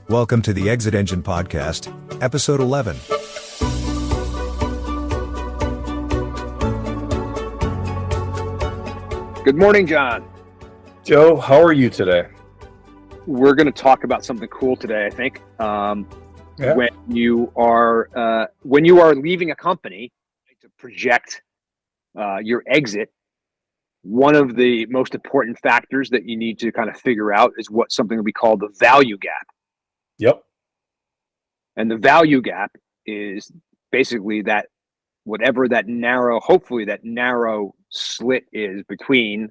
Welcome to the Exit Engine Podcast, Episode 11. Good morning, John. Joe, how are you today? We're going to talk about something cool today, I think. When you are leaving a company to project your exit, one of the most important factors that you need to kind of figure out is what something we call the value gap. Yep. And the value gap is basically that whatever that narrow, hopefully that narrow slit is between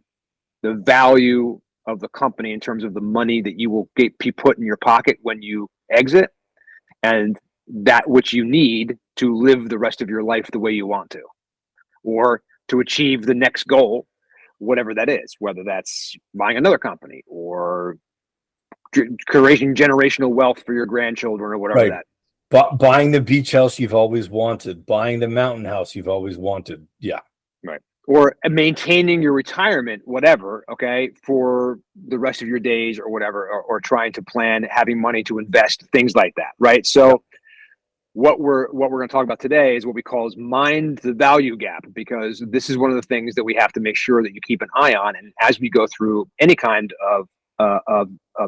the value of the company in terms of the money that you will be put in your pocket when you exit, and that which you need to live the rest of your life the way you want to, or to achieve the next goal, whatever that is, whether that's buying another company or creating generational wealth for your grandchildren or whatever that. Buying the beach house you've always wanted, buying the mountain house you've always wanted. Yeah. Right. Or maintaining your retirement, whatever, okay, for the rest of your days or whatever, or trying to plan having money to invest, things like that, right? So what we're going to talk about today is what we call is mind the value gap, because this is one of the things that we have to make sure that you keep an eye on. And as we go through any kind of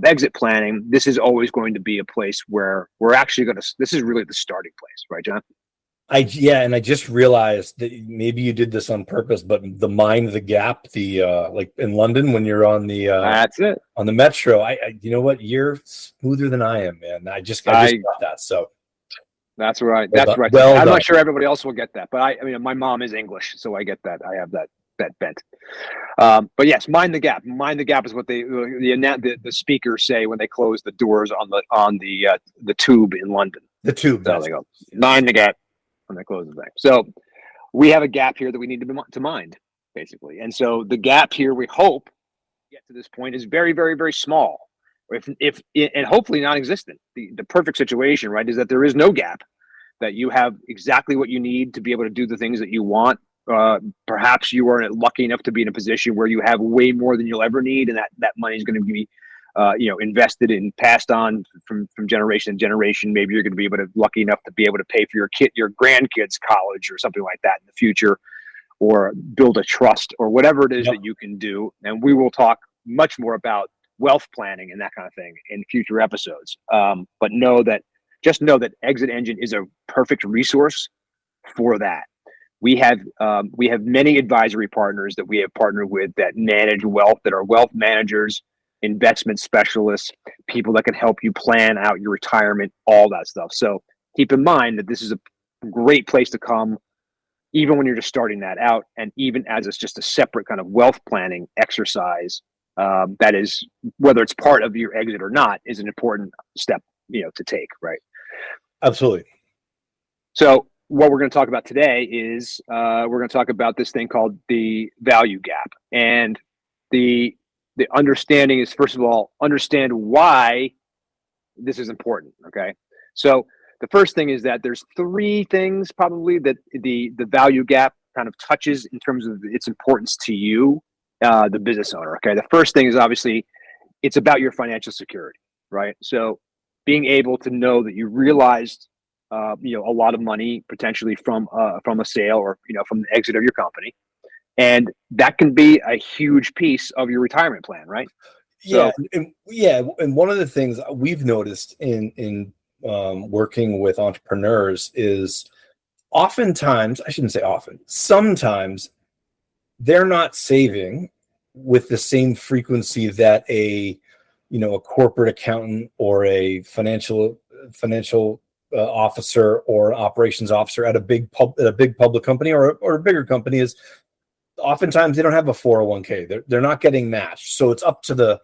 exit planning, this is always going to be a place where we're actually going to, this is really the starting place, right, John? And I just realized that maybe you did this on purpose, but the mind the gap, like in London when you're on the that's it on the metro. I you know what? You're smoother than I am, man. I just got that. So that's right. That's right. Well I'm done. not sure everybody else will get that, but I mean, my mom is English, so I get that. I have that bent. But yes, mind the gap. Mind the gap is what the speakers say when they close the doors on the tube in London. The tube. So they go, mind the gap when they close the thing. So we have a gap here that we need to mind, basically. And so the gap here, we hope to get to this point, is very, very, very small. If and hopefully non-existent. The perfect situation, right, is that there is no gap, that you have exactly what you need to be able to do the things that you want. Perhaps you are lucky enough to be in a position where you have way more than you'll ever need, and that money is going to be invested and passed on from generation to generation. Maybe you're going to be lucky enough to be able to pay for your grandkids' college or something like that in the future, or build a trust or whatever it is that you can do. And we will talk much more about wealth planning and that kind of thing in future episodes. But know that Exit Engine is a perfect resource for that. We have many advisory partners that we have partnered with that manage wealth, that are wealth managers, investment specialists, people that can help you plan out your retirement, all that stuff. So keep in mind that this is a great place to come, even when you're just starting that out, and even as it's just a separate kind of wealth planning exercise. That is, whether it's part of your exit or not, is an important step, to take, right? Absolutely. So what we're going to talk about today is we're going to talk about this thing called the value gap. And the understanding is, first of all, understand why this is important, okay? So the first thing is that there's three things probably that the value gap kind of touches in terms of its importance to you, the business owner, okay? The first thing is obviously it's about your financial security, right? So being able to know that you realized a lot of money potentially from a sale or from the exit of your company, and that can be a huge piece of your retirement plan, right? And one of the things we've noticed in working with entrepreneurs is oftentimes, I shouldn't say often, sometimes they're not saving with the same frequency that a corporate accountant or a financial officer or operations officer at a big public company or a bigger company is. Oftentimes they don't have a 401k. They're not getting matched. So it's up to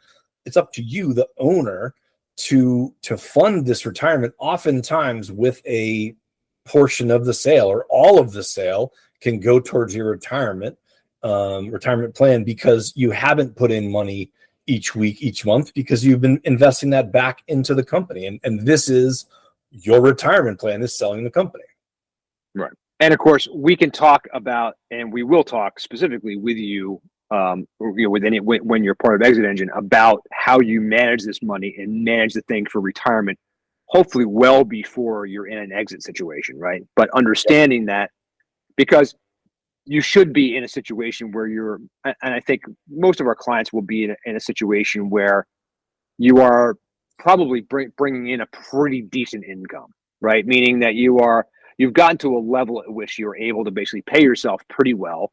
you, the owner, to fund this retirement. Oftentimes with a portion of the sale or all of the sale can go towards your retirement plan, because you haven't put in money each week, each month, because you've been investing that back into the company. And this is your retirement plan, is selling the company. Right. And of course, we can talk about, and we will talk specifically with you, when you're part of Exit Engine, about how you manage this money and manage the thing for retirement hopefully well before you're in an exit situation, right? But understanding that, because you should be in a situation where you're, and I think most of our clients will be in a situation where you are probably bringing in a pretty decent income, right? Meaning that you've gotten to a level at which you're able to basically pay yourself pretty well.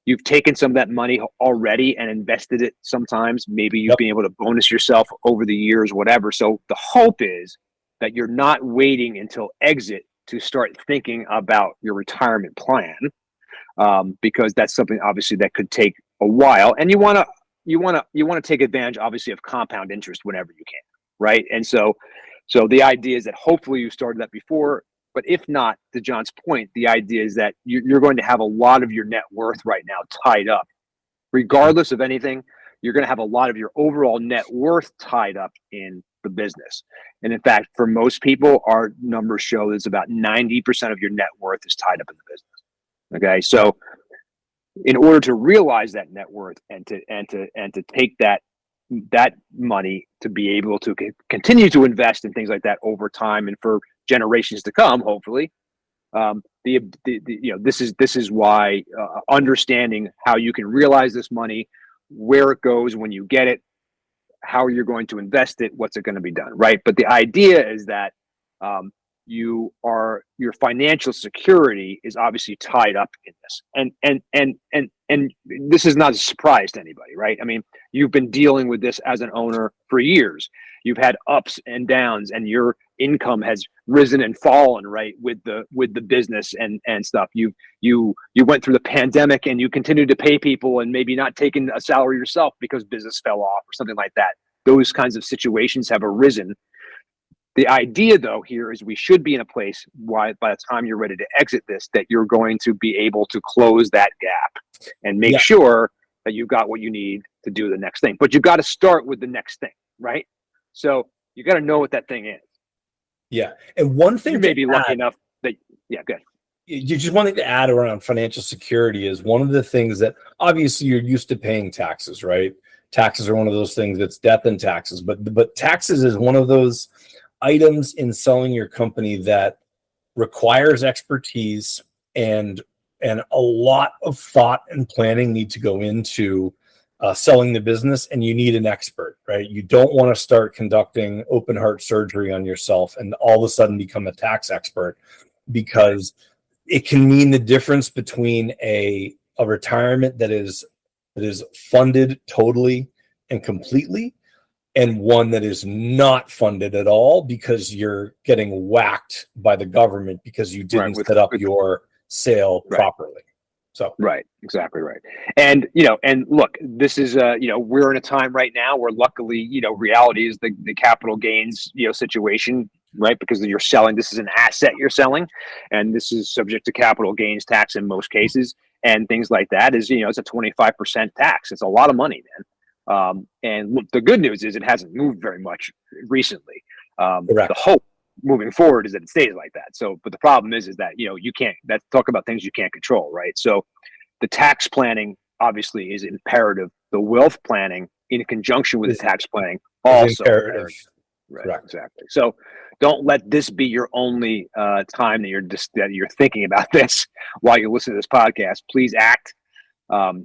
You've taken some of that money already and invested it sometimes. Maybe you've been able to bonus yourself over the years, whatever. So the hope is that you're not waiting until exit to start thinking about your retirement plan, because that's something obviously that could take a while. And you want to take advantage, obviously, of compound interest whenever you can, right? And so the idea is that hopefully you started that before. But if not, to John's point, the idea is that you're going to have a lot of your net worth right now tied up. Regardless of anything, you're going to have a lot of your overall net worth tied up in the business. And in fact, for most people, our numbers show it's about 90% of your net worth is tied up in the business. Okay, so in order to realize that net worth and to take that money to be able to continue to invest in things like that over time and for generations to come, hopefully, this is why understanding how you can realize this money, where it goes when you get it, how you're going to invest it, what's it going to be done, right? But the idea is that your financial security is obviously tied up in this, and this is not a surprise to anybody, right? I mean, you've been dealing with this as an owner for years. You've had ups and downs, and your income has risen and fallen, right, with the business and stuff. You went through the pandemic, and you continued to pay people, and maybe not taking a salary yourself because business fell off or something like that. Those kinds of situations have arisen. The idea, though, here is we should be in a place by the time you're ready to exit this, that you're going to be able to close that gap and make sure that you've got what you need to do the next thing. But you've got to start with the next thing, right? So you got to know what that thing is. Yeah. And one thing you may be lucky enough that, good. You just wanted to add around financial security is one of the things that obviously you're used to paying taxes, right? Taxes are one of those things that's death and taxes, but taxes is one of those items in selling your company that requires expertise, and a lot of thought and planning need to go into selling the business, and you need an expert, right? You don't want to start conducting open heart surgery on yourself and all of a sudden become a tax expert, because it can mean the difference between a retirement that is funded totally and completely, and one that is not funded at all because you're getting whacked by the government because you didn't set up your sale properly. So right, exactly right. And and look, this is we're in a time right now where luckily reality is the capital gains situation, right? Because you're selling, this is an asset you're selling, and this is subject to capital gains tax in most cases, and things like that is it's a 25% tax. It's a lot of money, man. And look, the good news is it hasn't moved very much recently. The hope moving forward is that it stays like that. So, but the problem is that you can't. That's talk about things you can't control, right? So, the tax planning obviously is imperative. The wealth planning in conjunction with the tax planning also imperative. Right, correct. Exactly. So, don't let this be your only time that you're thinking about this while you listen to this podcast. Please act,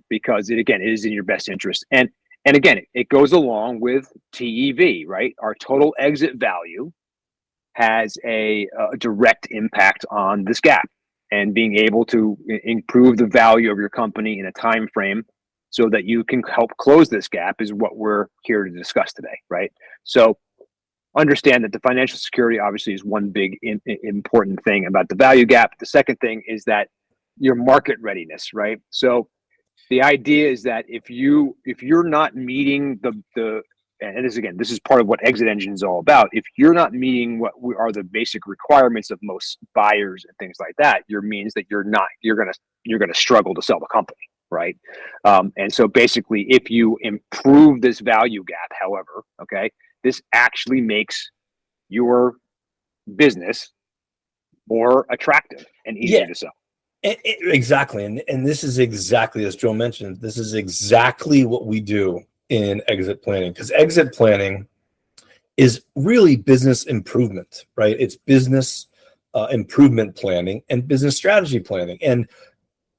because it is in your best interest. And again, it goes along with TEV, right? Our total exit value has a direct impact on this gap, and being able to improve the value of your company in a time frame so that you can help close this gap is what we're here to discuss today, right? So understand that the financial security obviously is one big important thing about the value gap. The second thing is that your market readiness, right? So the idea is that if you're not meeting and this is part of what Exit Engine is all about. If you're not meeting what are the basic requirements of most buyers and things like that, means that you're gonna struggle to sell the company, right? And so basically, if you improve this value gap, however, this actually makes your business more attractive and easier to sell. Exactly. And this is exactly, as Joe mentioned, this is exactly what we do in exit planning, because exit planning is really business improvement, right? It's business improvement planning and business strategy planning. And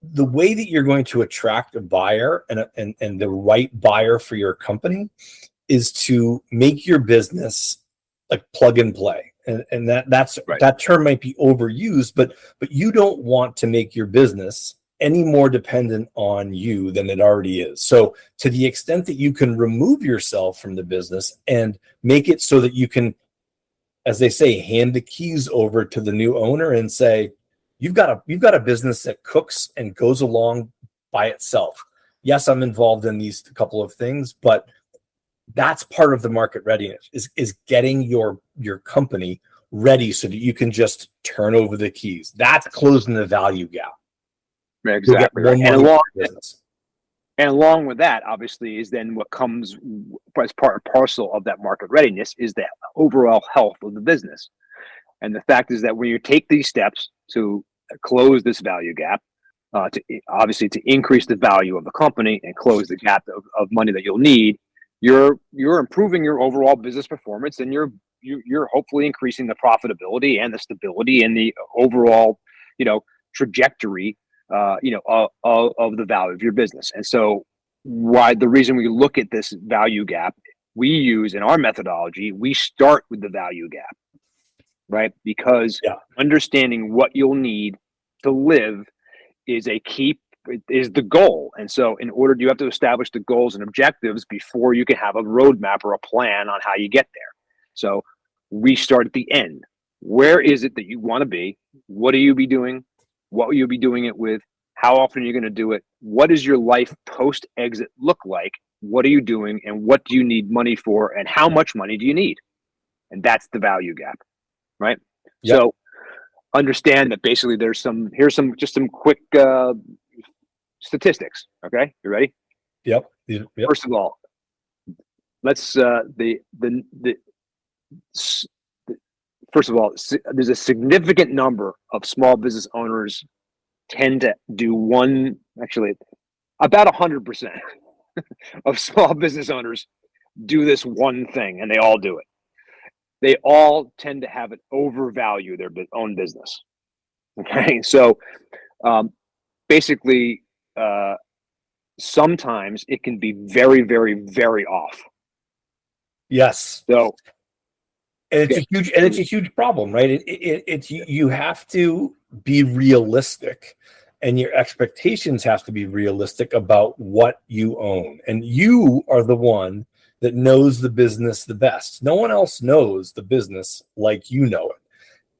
the way that you're going to attract a buyer and the right buyer for your company is to make your business like plug and play. And that's Right. that term might be overused, but you don't want to make your business any more dependent on you than it already is. So to the extent that you can remove yourself from the business and make it so that you can, as they say, hand the keys over to the new owner and say, you've got a business that cooks and goes along by itself. Yes, I'm involved in these couple of things, but that's part of the market readiness is getting your company ready so that you can just turn over the keys. That's closing the value gap. Exactly. Right. And along with that, obviously, is then what comes as part and parcel of that market readiness is the overall health of the business. And the fact is that when you take these steps to close this value gap, to increase the value of the company and close the gap of money that you'll need, you're improving your overall business performance, and you're hopefully increasing the profitability and the stability and the overall, trajectory, of the value of your business. And so, the reason we look at this value gap, we use in our methodology, we start with the value gap, right? Because understanding what you'll need to live is the goal. And so in order, you have to establish the goals and objectives before you can have a roadmap or a plan on how you get there. So we start at the end. Where is it that you want to be? What will you be doing? What will you be doing it with? How often are you going to do it? What does your life post-exit look like? What are you doing? And what do you need money for? And how much money do you need? And that's the value gap, right? Yep. So understand that basically here's some quick statistics. Okay, you ready? Yep. First of all, let's first of all, there's a significant number of small business owners tend to do about 100% of small business owners do this one thing, and they all do it. They all tend to have it overvalue their own business. Okay, so basically, sometimes it can be very, very, very off. Yes. So, and it's a huge problem, right? It's you have to be realistic, and your expectations have to be realistic about what you own, and you are the one that knows the business the best. No one else knows the business like you know it.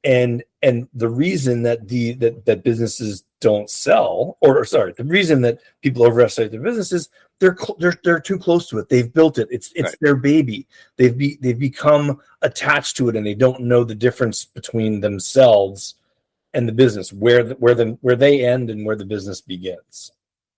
And the reason that that businesses don't sell, the reason that people overestimate their businesses, they're too close to it. They've built it. It's right. Their baby. They've become attached to it, and they don't know the difference between themselves and the business, where they end and where the business begins.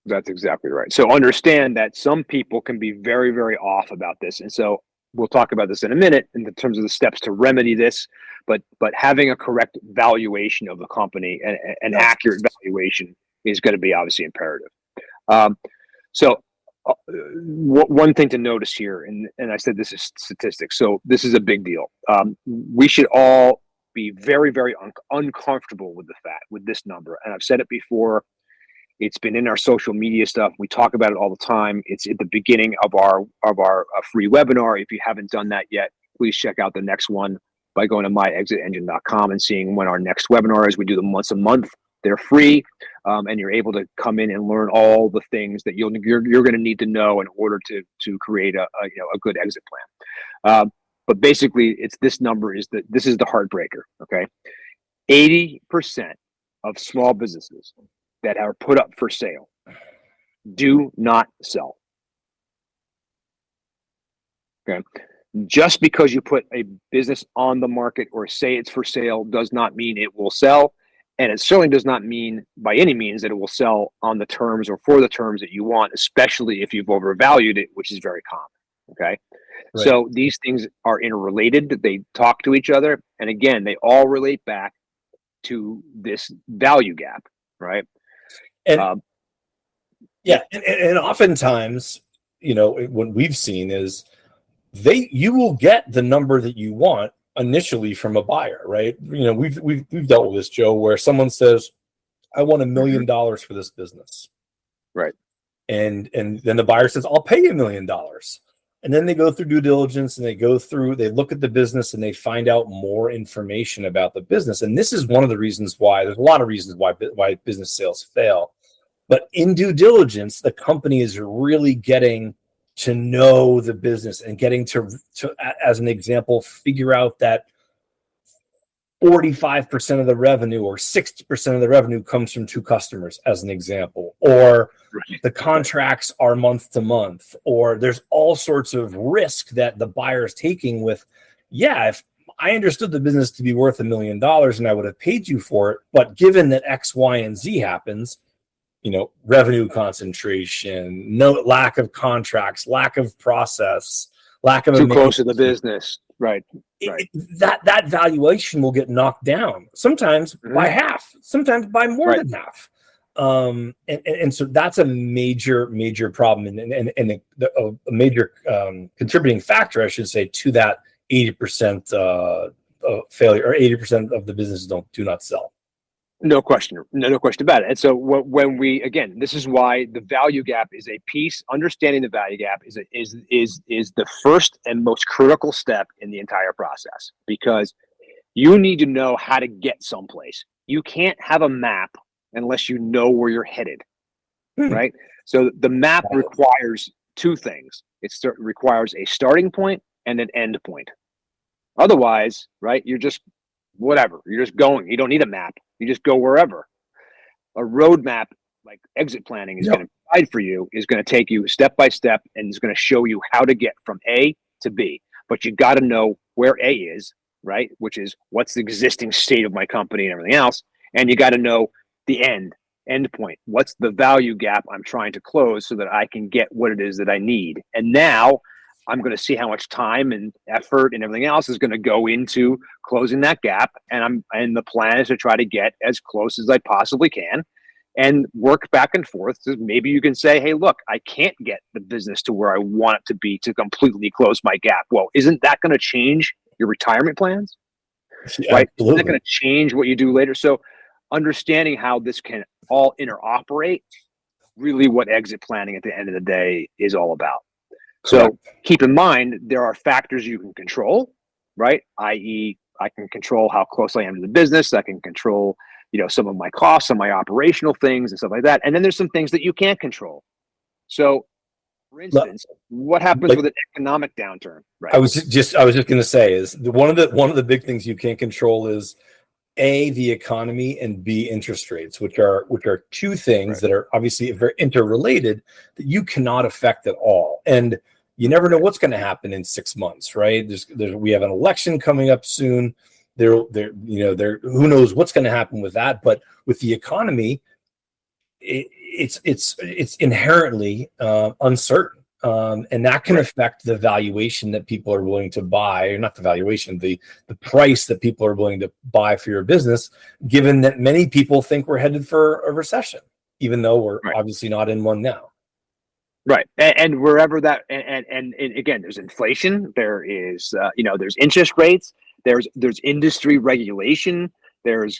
That's exactly right. So understand that some people can be very, very off about this. And so we'll talk about this in a minute in terms of the steps to remedy this, but having a correct valuation of the company and an accurate valuation is going to be obviously imperative. One thing to notice here, and I said this is statistics, so this is a big deal. We should all be very, very uncomfortable with this number. And I've said it before. It's been in our social media stuff. We talk about it all the time. It's at the beginning of our free webinar. If you haven't done that yet, please check out the next one by going to myexitengine.com and seeing when our next webinar is. We do them once a month. They're free, and you're able to come in and learn all the things that you're going to need to know in order to create a good exit plan. But basically, it's this number this is the heartbreaker. Okay, 80% of small businesses that are put up for sale do not sell. Okay. Just because you put a business on the market or say it's for sale does not mean it will sell. And it certainly does not mean by any means that it will sell on the terms or for the terms that you want, especially if you've overvalued it, which is very common. Okay. Right. So these things are interrelated. They talk to each other. And again, they all relate back to this value gap, right? And and oftentimes, what we've seen is you will get the number that you want initially from a buyer, right? We've dealt with this, Joe, where someone says, I want $1 million for this business. Right. And then the buyer says, I'll pay you $1 million. And then they go through due diligence and they look at the business and they find out more information about the business. And this is one of the reasons why there's a lot of reasons why business sales fail. But in due diligence, the company is really getting to know the business and getting to as an example, figure out that 45% of the revenue or 60% of the revenue comes from 2 customers, as an example, or the contracts are month to month, or there's all sorts of risk that the buyer is taking with, if I understood the business to be worth $1 million and I would have paid you for it, but given that X, Y, and Z happens, revenue concentration, no lack of contracts, lack of process, lack of too close to the business. Right. That valuation will get knocked down, sometimes by half, sometimes by more than half. And so that's a major problem and a major contributing factor, I should say, to that 80% failure, or 80% of the businesses do not sell. No question about it. And so when this is why the value gap is a piece. Understanding the value gap is the first and most critical step in the entire process, because you need to know how to get someplace. You can't have a map unless you know where you're headed, right? So the map requires 2 things. It requires a starting point and an end point. Otherwise, right, you're just whatever. You're just going. You don't need a map. You just go wherever. A roadmap, like exit planning, is going to provide for you, is going to take you step by step and is going to show you how to get from A to B. But you got to know where A is, right? Which is what's the existing state of my company and everything else. And you got to know the end point. What's the value gap I'm trying to close so that I can get what it is that I need? And now I'm going to see how much time and effort and everything else is going to go into closing that gap. And the plan is to try to get as close as I possibly can and work back and forth. So maybe you can say, hey, look, I can't get the business to where I want it to be to completely close my gap. Well, isn't that going to change your retirement plans? Yeah, right? Absolutely. Isn't that going to change what you do later? So understanding how this can all interoperate, really what exit planning at the end of the day is all about. So keep in mind, there are factors you can control, right? i.e., I can control how close I am to the business. I can control, some of my costs, some of my operational things and stuff like that. And then there's some things that you can't control. So, for instance, what happens with an economic downturn? Right. I was just going to say is one of the big things you can't control is A, the economy, and B, interest rates, which are 2 things that are obviously very interrelated that you cannot affect at all. And you never know what's going to happen in 6 months, right? We have an election coming up soon. Who knows what's going to happen with that? But with the economy, it's inherently uncertain, and that can affect the valuation that people are willing to buy, or not the valuation, the price that people are willing to buy for your business, given that many people think we're headed for a recession, even though we're obviously not in one now. Right. And wherever that, and again, there's inflation, there is, there's interest rates, there's industry regulation, there's,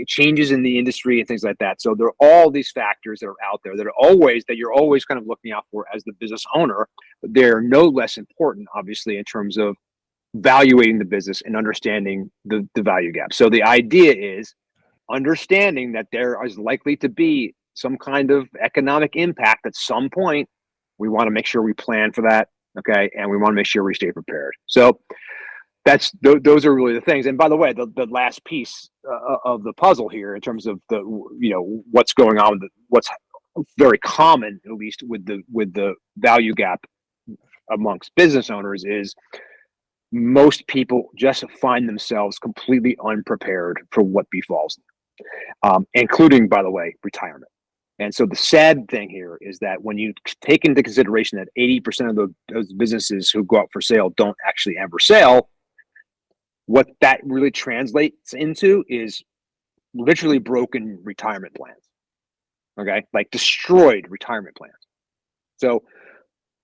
changes in the industry and things like that. So there are all these factors that are out there that you're always kind of looking out for as the business owner. They're no less important, obviously, in terms of valuating the business and understanding the value gap. So the idea is understanding that there is likely to be some kind of economic impact at some point. We want to make sure we plan for that, okay, and we want to make sure we stay prepared. So those are really the things. And by the way, the last piece of the puzzle here, in terms of the what's going on, what's very common, at least with the value gap amongst business owners, is most people just find themselves completely unprepared for what befalls them, including, by the way, retirement. And so the sad thing here is that when you take into consideration that 80% of those businesses who go out for sale don't actually ever sell, what that really translates into is literally broken retirement plans. Okay, like destroyed retirement plans. So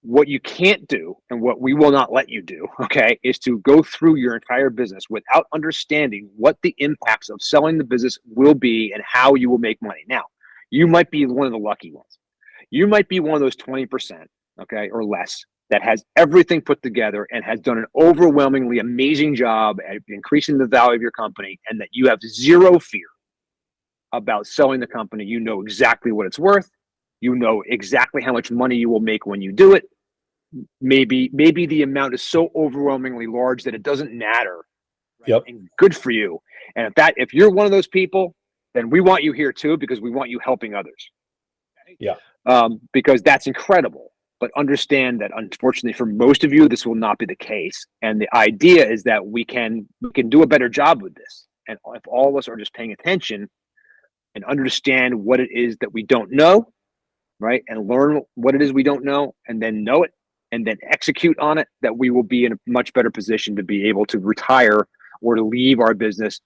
What you can't do, and what we will not let you do, okay, is to go through your entire business without understanding what the impacts of selling the business will be and how you will make money. Now, you might be one of the lucky ones. You might be one of those 20%, okay, or less, that has everything put together and has done an overwhelmingly amazing job at increasing the value of your company, and that you have zero fear about selling the company. You know exactly what it's worth. You know exactly how much money you will make when you do it. Maybe the amount is so overwhelmingly large that it doesn't matter. Right? Yep. And good for you. And if you're one of those people, then we want you here too, because we want you helping others. Okay? Yeah. Because that's incredible. But understand that, unfortunately, for most of you, this will not be the case. And the idea is that we can do a better job with this. And if all of us are just paying attention and understand what it is that we don't know, right, and learn what it is we don't know, and then know it, and then execute on it, that we will be in a much better position to be able to retire or to leave our business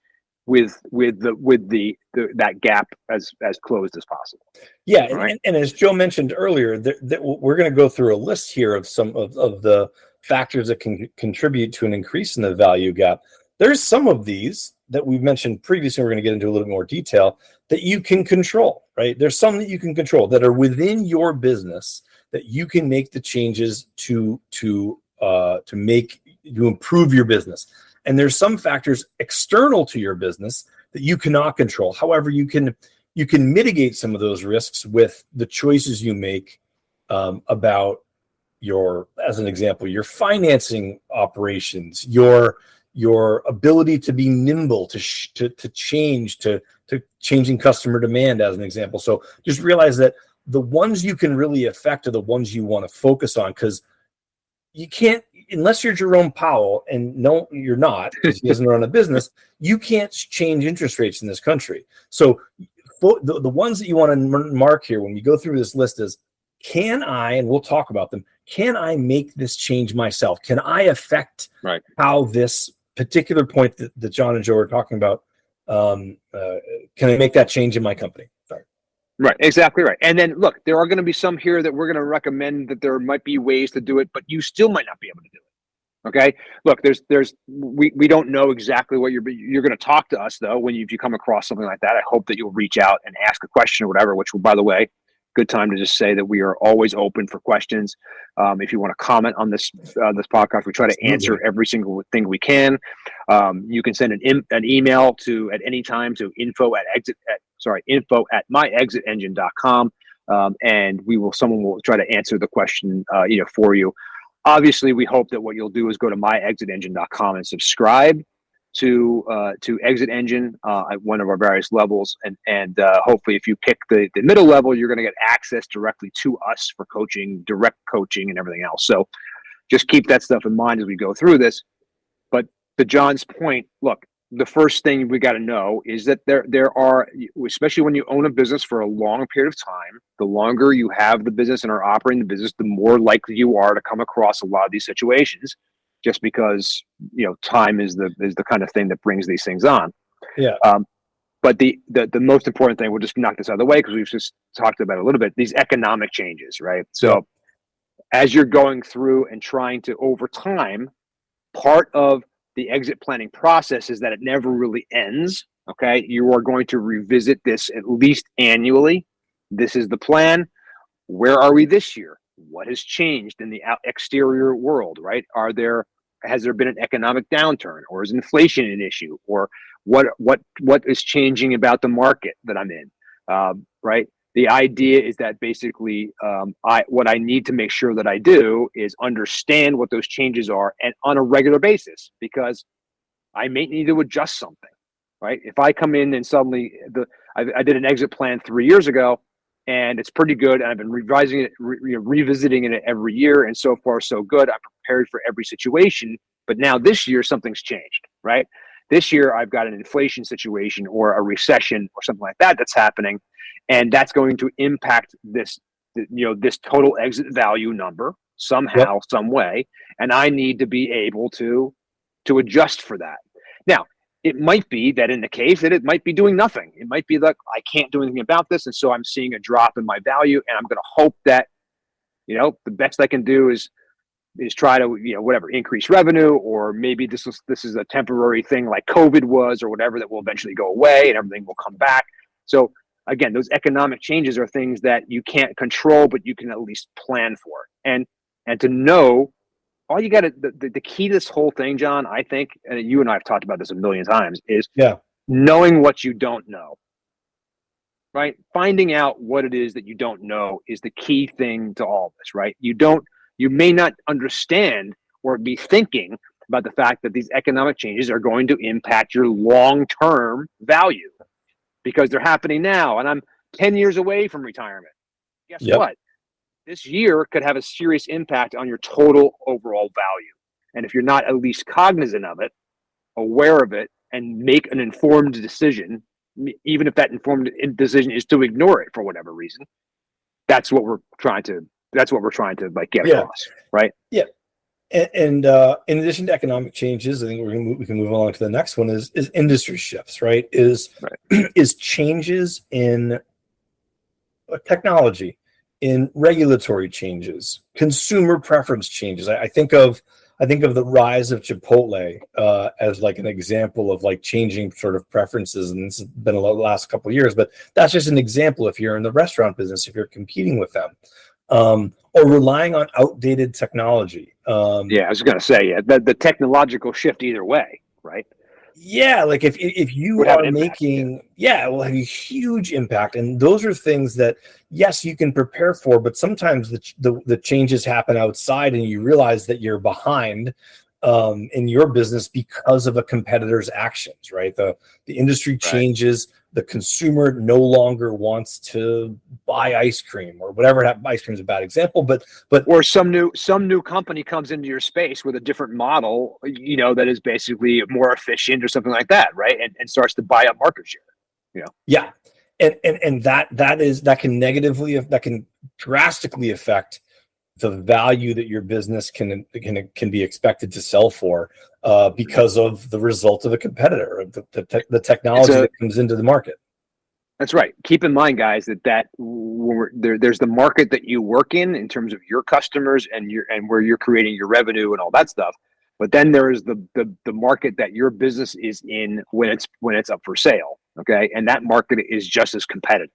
with that gap as closed as possible. Yeah, Right? and as Joe mentioned earlier, that we're going to go through a list here of some of the factors that can contribute to an increase in the value gap. There's some of these that we've mentioned previously. We're going to get into a little more detail that you can control, right? There's some that you can control that are within your business that you can make the changes to improve your business. And there's some factors external to your business that you cannot control. However, you can mitigate some of those risks with the choices you make about as an example, your financing operations, your ability to be nimble, to change, to changing customer demand, as an example. So just realize that the ones you can really affect are the ones you want to focus on, because you can't, unless you're Jerome Powell, and no, you're not, because he doesn't run a business, you can't change interest rates in this country. So the ones that you want to mark here when you go through this list is, can I, and we'll talk about them, can I make this change myself? Can I affect how this particular point that John and Joe are talking about, can I make that change in my company? Sorry. Right, exactly right. And then look, there are going to be some here that we're going to recommend that there might be ways to do it, but you still might not be able to do it. Okay. Look, we don't know exactly what you're going to talk to us though. When you come across something like that, I hope that you'll reach out and ask a question or whatever, which will, by the way, good time to just say that we are always open for questions. If you want to comment on this podcast, we try to answer every single thing we can. You can send an email at any time to info at myexitengine.com, and someone will try to answer the question for you. Obviously, we hope that what you'll do is go to myexitengine.com and subscribe to Exit Engine at one of our various levels, and hopefully, if you pick the middle level, you're going to get access directly to us for coaching, direct coaching, and everything else. So, just keep that stuff in mind as we go through this. But to John's point, look, the first thing we got to know is that there are, especially when you own a business for a long period of time, the longer you have the business and are operating the business, the more likely you are to come across a lot of these situations. Just because time is the kind of thing that brings these things on. Yeah. But the most important thing, we'll just knock this out of the way because we've just talked about it a little bit. These economic changes, right? So as you're going through and trying to, over time, part of the exit planning process is that it never really ends. Okay, you are going to revisit this at least annually. This is the plan. Where are we this year? What has changed in the exterior world? Right? Has there been an economic downturn, or is inflation an issue, or what is changing about the market that I'm in? Right. The idea is that basically, what I need to make sure that I do is understand what those changes are, and on a regular basis, because I may need to adjust something. Right. If I come in and suddenly I did an exit plan 3 years ago, and it's pretty good, and I've been revising it, revisiting it every year, and so far so good. I'm prepared for every situation, but now this year something's changed, right? This year I've got an inflation situation or a recession or something like that that's happening, and that's going to impact this total exit value number somehow, some way, and I need to be able to adjust for that. Now, it might be that in the case that it might be doing nothing. It might be like, I can't do anything about this, and so I'm seeing a drop in my value, and I'm going to hope that The best I can do is try to, whatever, increase revenue, or maybe this is a temporary thing like COVID was, or whatever, that will eventually go away and everything will come back. So again, those economic changes are things that you can't control, but you can at least plan for. And to know, all you got to, the key to this whole thing, John, I think, and you and I have talked about this a million times, is knowing what you don't know. Right? Finding out what it is that you don't know is the key thing to all this, right? You may not understand or be thinking about the fact that these economic changes are going to impact your long-term value because they're happening now. And I'm 10 years away from retirement. Guess what? This year could have a serious impact on your total overall value. And if you're not at least cognizant of it, aware of it, and make an informed decision, even if that informed decision is to ignore it for whatever reason, that's what we're trying to like get across, right? Yeah. And in addition to economic changes, I think we can move along to the next one is industry shifts, right? Is changes in technology, in regulatory changes, consumer preference changes. I think of the rise of Chipotle as like an example of like changing sort of preferences, and this has been the last couple of years. But that's just an example. If you're in the restaurant business, if you're competing with them, or relying on outdated technology. I was going to say, the technological shift either way, right? Yeah, like if you are making, it will have a huge impact, and those are things that yes, you can prepare for, but sometimes the changes happen outside, and you realize that you're behind in your business because of a competitor's actions, right? The industry changes. The consumer no longer wants to buy ice cream or whatever. Ice cream is a bad example, but or some new company comes into your space with a different model, that is basically more efficient or something like that, right? And starts to buy up market share. Yeah, and that can drastically affect the value that your business can be expected to sell for because of the result of a competitor, of the technology that comes into the market. That's right. Keep in mind, guys, that there's the market that you work in terms of your customers and where you're creating your revenue and all that stuff. But then there is the market that your business is in when it's up for sale. Okay, and that market is just as competitive.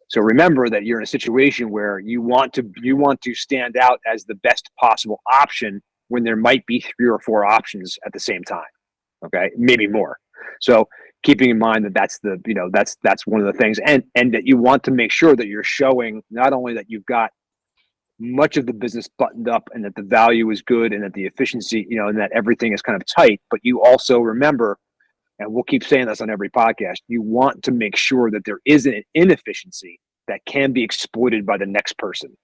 So remember that you're in a situation where you want to stand out as the best possible option when there might be 3 or 4 options at the same time. Okay, maybe more. So keeping in mind that's one of the things, and that you want to make sure that you're showing not only that you've got much of the business buttoned up and that the value is good and that the efficiency, and that everything is kind of tight, but you also remember, and we'll keep saying this on every podcast, you want to make sure that there is an inefficiency that can be exploited by the next person,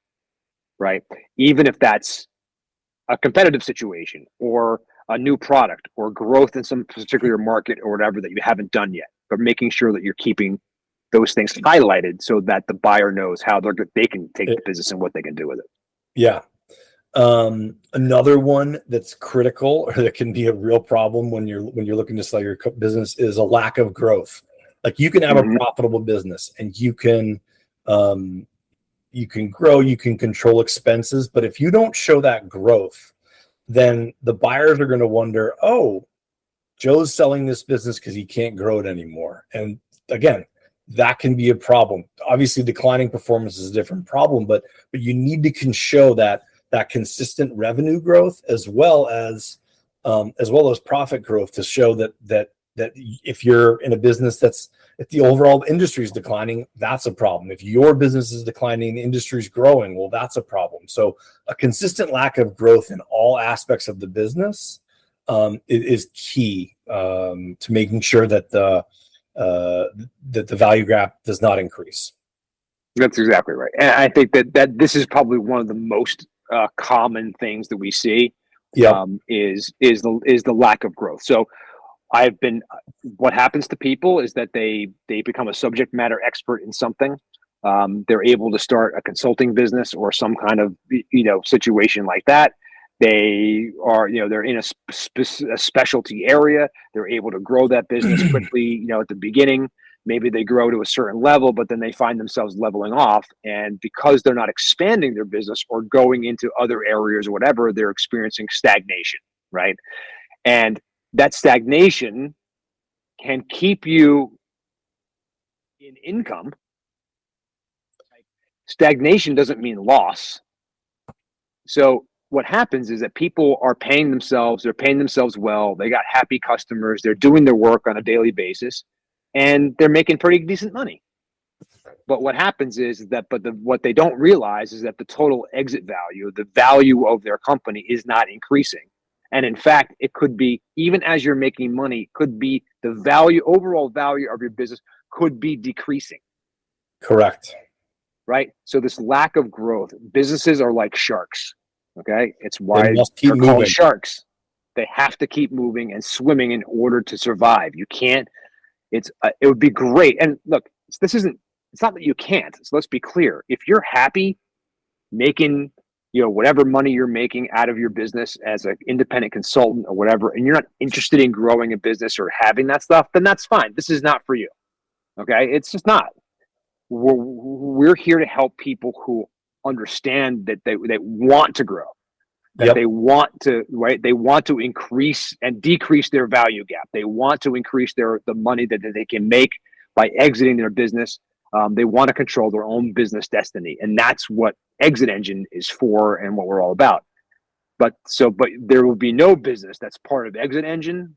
right? Even if that's a competitive situation or a new product or growth in some particular market or whatever that you haven't done yet, but making sure that you're keeping those things highlighted so that the buyer knows how they can take the business and what they can do with it. Yeah. Another one that's critical, or that can be a real problem when you're looking to sell your business, is a lack of growth. Like you can have a profitable business and you can grow, you can control expenses, but if you don't show that growth, then the buyers are going to wonder, oh, Joe's selling this business because he can't grow it anymore. And again, that can be a problem. Obviously, declining performance is a different problem, but you need to show that consistent revenue growth as well as profit growth to show that if you're in a business if the overall industry is declining, that's a problem. If your business is declining, the industry is growing, well, that's a problem. So a consistent lack of growth in all aspects of the business is key to making sure that the value gap does not increase. That's exactly right. And I think that this is probably one of the most common things that we see is the lack of growth. So what happens to people is that they become a subject matter expert in something. They're able to start a consulting business or some kind of, situation like that. They are, they're in a specialty area. They're able to grow that business quickly, at the beginning. maybe they grow to a certain level, but then they find themselves leveling off. And because they're not expanding their business or going into other areas or whatever, they're experiencing stagnation, right? And that stagnation can keep you in income. Stagnation doesn't mean loss. So what happens is that people are paying themselves, they're paying themselves well, they got happy customers, they're doing their work on a daily basis, and they're making pretty decent money. But what happens is that, what they don't realize is that the total exit value, the value of their company is not increasing. And in fact, it could be, even as you're making money, could be the value, overall value of your business could be decreasing. Correct. Right? So this lack of growth, businesses are like sharks. Okay. It's why they're called sharks. They have to keep moving and swimming in order to survive. You can't, it would be great. And look, it's not that you can't. So let's be clear. If you're happy making, whatever money you're making out of your business as an independent consultant or whatever, and you're not interested in growing a business or having that stuff, then that's fine. This is not for you. Okay. It's just not. We're here to help people who understand that they want to grow, that they want to, right? They want to increase and decrease their value gap. They want to increase the money that they can make by exiting their business. They want to control their own business destiny. And that's what Exit Engine is for and what we're all about. But there will be no business that's part of Exit Engine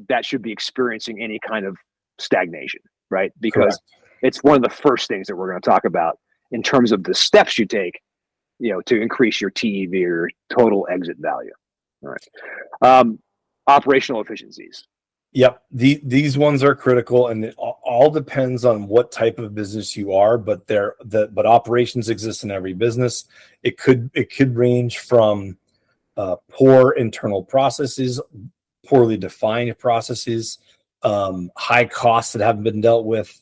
that should be experiencing any kind of stagnation, right? Because it's one of the first things that we're going to talk about in terms of the steps you take, to increase your TEV or total exit value. All right. Operational efficiencies. Yep. These ones are critical, and it all depends on what type of business you are, but but operations exist in every business. It could range from poor internal processes, poorly defined processes, high costs that haven't been dealt with,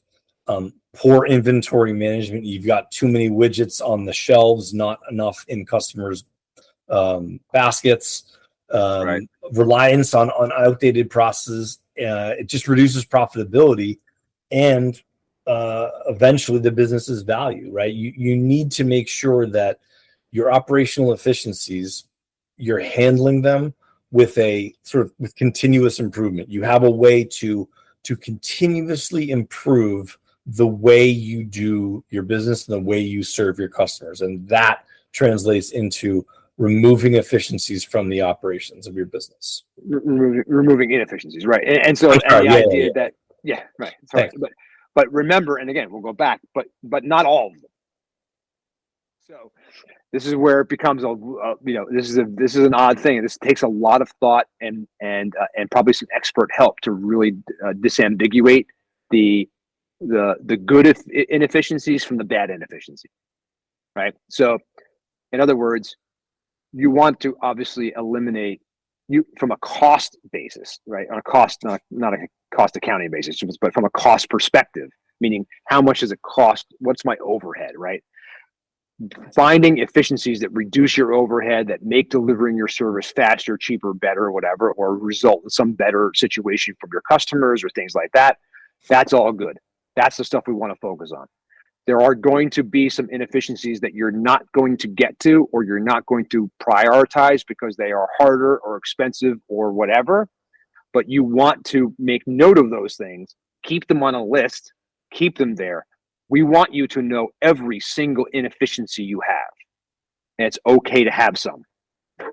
poor inventory management. You've got too many widgets on the shelves, not enough in customers' baskets, reliance on outdated processes. It just reduces profitability and eventually the business's value, right? You need to make sure that your operational efficiencies, you're handling them with a with continuous improvement. You have a way to continuously improve the way you do your business and the way you serve your customers. And that translates into removing efficiencies from the operations of your business. Removing inefficiencies, right? And so the idea that, right. Sorry. But remember, and again, we'll go back, but not all of them. So this is where it becomes this is an odd thing. This takes a lot of thought and probably some expert help to really disambiguate the good inefficiencies from the bad inefficiencies, right? So, in other words, you want to obviously eliminate you from a cost basis, right? On a cost, not a cost accounting basis, but from a cost perspective, meaning how much does it cost? What's my overhead, right? Finding efficiencies that reduce your overhead, that make delivering your service faster, cheaper, better, whatever, or result in some better situation from your customers or things like that. That's all good. That's the stuff we want to focus on. There are going to be some inefficiencies that you're not going to get to, or you're not going to prioritize because they are harder or expensive or whatever. But you want to make note of those things, keep them on a list, keep them there. We want you to know every single inefficiency you have. And it's okay to have some,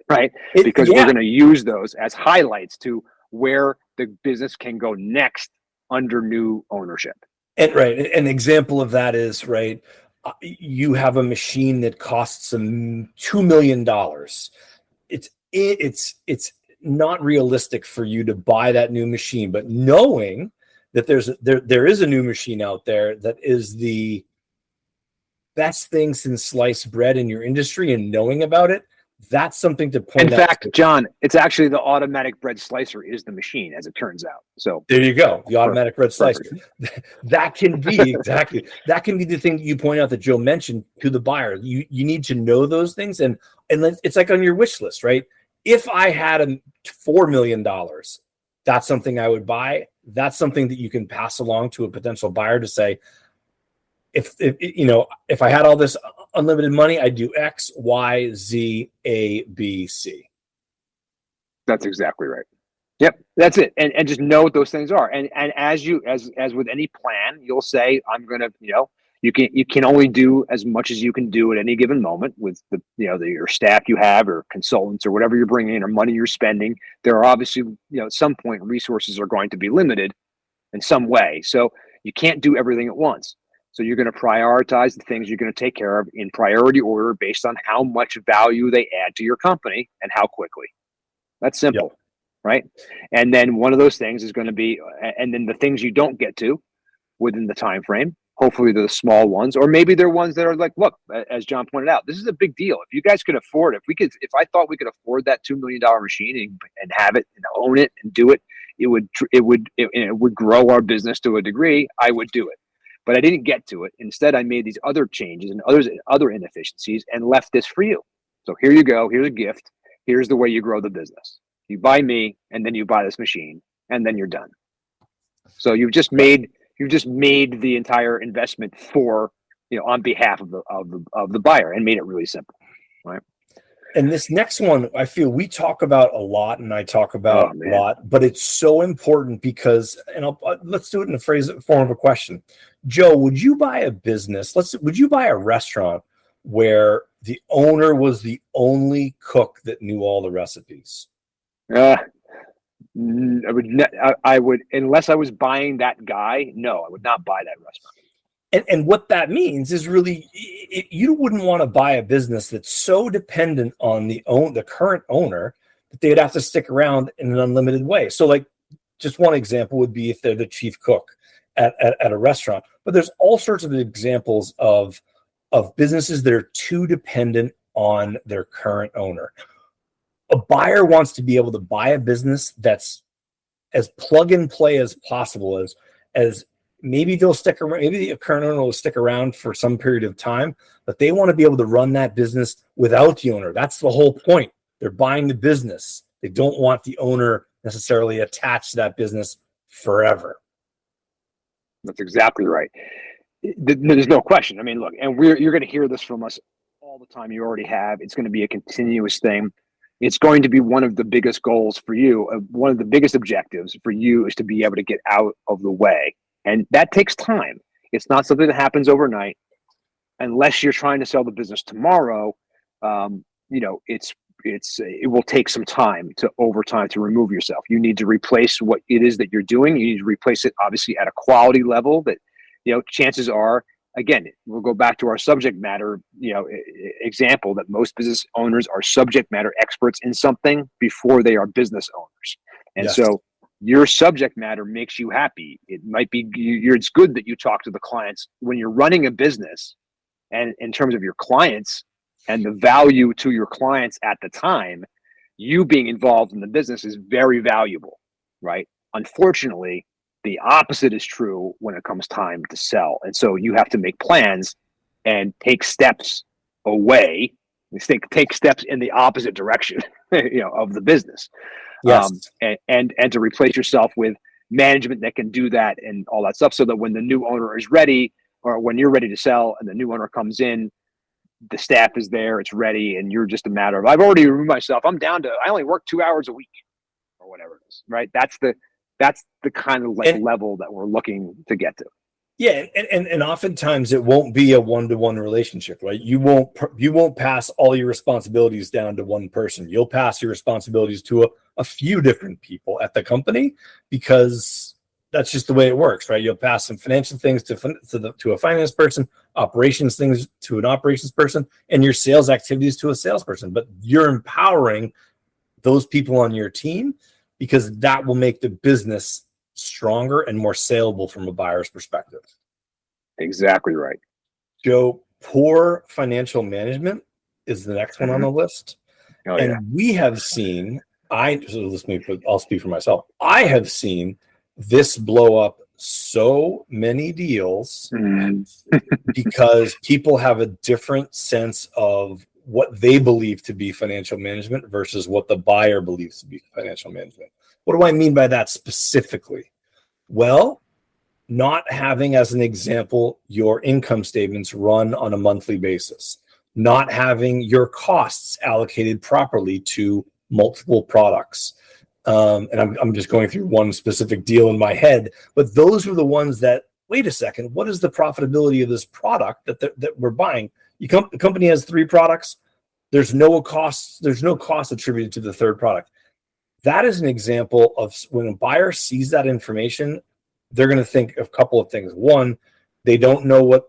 right? Because we're going to use those as highlights to where the business can go next under new ownership. And an example of that is, you have a machine that costs $2 million. It's not realistic for you to buy that new machine, but knowing that there is a new machine out there that is the best thing since sliced bread in your industry, and knowing about it, that's something to point out. In fact, John, it's actually the automatic bread slicer is the machine, as it turns out. So there you go. The automatic bread slicer. That can be that can be the thing that you point out that Joe mentioned to the buyer. You need to know those things, and it's like on your wish list, right? If I had $4 million, that's something I would buy. that's something that you can pass along to a potential buyer to say, if I had all this unlimited money, I'd do X, Y, Z, A, B, C. That's exactly right. Yep, that's it. And just know what those things are. And as with any plan, you'll say, I'm gonna, you can only do as much as you can do at any given moment with your staff you have or consultants or whatever you're bringing in or money you're spending. There are obviously, at some point resources are going to be limited in some way. So you can't do everything at once. So you're going to prioritize the things you're going to take care of in priority order based on how much value they add to your company and how quickly. That's simple. Yep. Right. And then one of those things is going to be, and then the things you don't get to within the time frame, hopefully they're the small ones, or maybe they're ones that are like, look, as John pointed out, this is a big deal. If you guys could afford it, if I thought we could afford that $2 million machine and have it and own it and do it, it would grow our business to a degree. I would do it, but I didn't get to it. Instead, I made these other changes and other inefficiencies and left this for you. So here you go. Here's a gift. Here's the way you grow the business. You buy me, and then you buy this machine, and then you're done. So you've just made the entire investment for, on behalf of the buyer, and made it really simple, right? And this next one, I feel we talk about a lot, and I talk about a lot, but it's so important because, and let's do it in a form of a question. Joe, would you buy a business? Would you buy a restaurant where the owner was the only cook that knew all the recipes? I would, unless I was buying that guy. No, I would not buy that restaurant. And what that means is really, you wouldn't want to buy a business that's so dependent on the current owner that they'd have to stick around in an unlimited way. So, like, just one example would be if they're the chief cook at a restaurant. But there's all sorts of examples of businesses that are too dependent on their current owner. A buyer wants to be able to buy a business that's as plug and play as possible, as maybe they'll stick around, maybe the current owner will stick around for some period of time, but they want to be able to run that business without the owner. That's the whole point. They're buying the business. They don't want the owner necessarily attached to that business forever. That's exactly right. There's no question. I mean, look, and you're going to hear this from us all the time. You already have. It's going to be a continuous thing. It's going to be one of the biggest goals for you. One of the biggest objectives for you is to be able to get out of the way. And that takes time. It's not something that happens overnight. Unless you're trying to sell the business tomorrow, it will take some time over time to remove yourself. You need to replace what it is that you're doing. You need to replace it obviously at a quality level that, chances are, again, we'll go back to our subject matter, example that most business owners are subject matter experts in something before they are business owners. And yes. So your subject matter makes you happy. It might be, it's good that you talk to the clients when you're running a business, and in terms of your clients and the value to your clients at the time, you being involved in the business is very valuable, right? Unfortunately, the opposite is true when it comes time to sell. And so you have to make plans and take steps away, take steps in the opposite direction, of the business. Yes. And to replace yourself with management that can do that and all that stuff, so that when the new owner is ready, or when you're ready to sell and the new owner comes in, the staff is there, it's ready, and you're just a matter of, I've already removed myself. I'm down to, I only work 2 hours a week or whatever it is, right? That's the kind of level that we're looking to get to. Yeah, and oftentimes it won't be a one-to-one relationship, right? You won't pass all your responsibilities down to one person. You'll pass your responsibilities to a few different people at the company, because that's just the way it works, right? You'll pass some financial things to a finance person, operations things to an operations person, and your sales activities to a salesperson. But you're empowering those people on your team, because that will make the business stronger and more saleable from a buyer's perspective. Exactly right. Joe, poor financial management is the next one on the list. Oh, and yeah. We have seen, I'll speak for myself. I have seen this blow up so many deals because people have a different sense of what they believe to be financial management versus what the buyer believes to be financial management. What do I mean by that specifically? Well, not having, as an example, your income statements run on a monthly basis, not having your costs allocated properly to multiple products. And I'm just going through one specific deal in my head, but those are the ones that, wait a second, what is the profitability of this product that we're buying? The company has 3 products. There's no cost attributed to the third product. That is an example of when a buyer sees that information, they're going to think of a couple of things. One, they don't know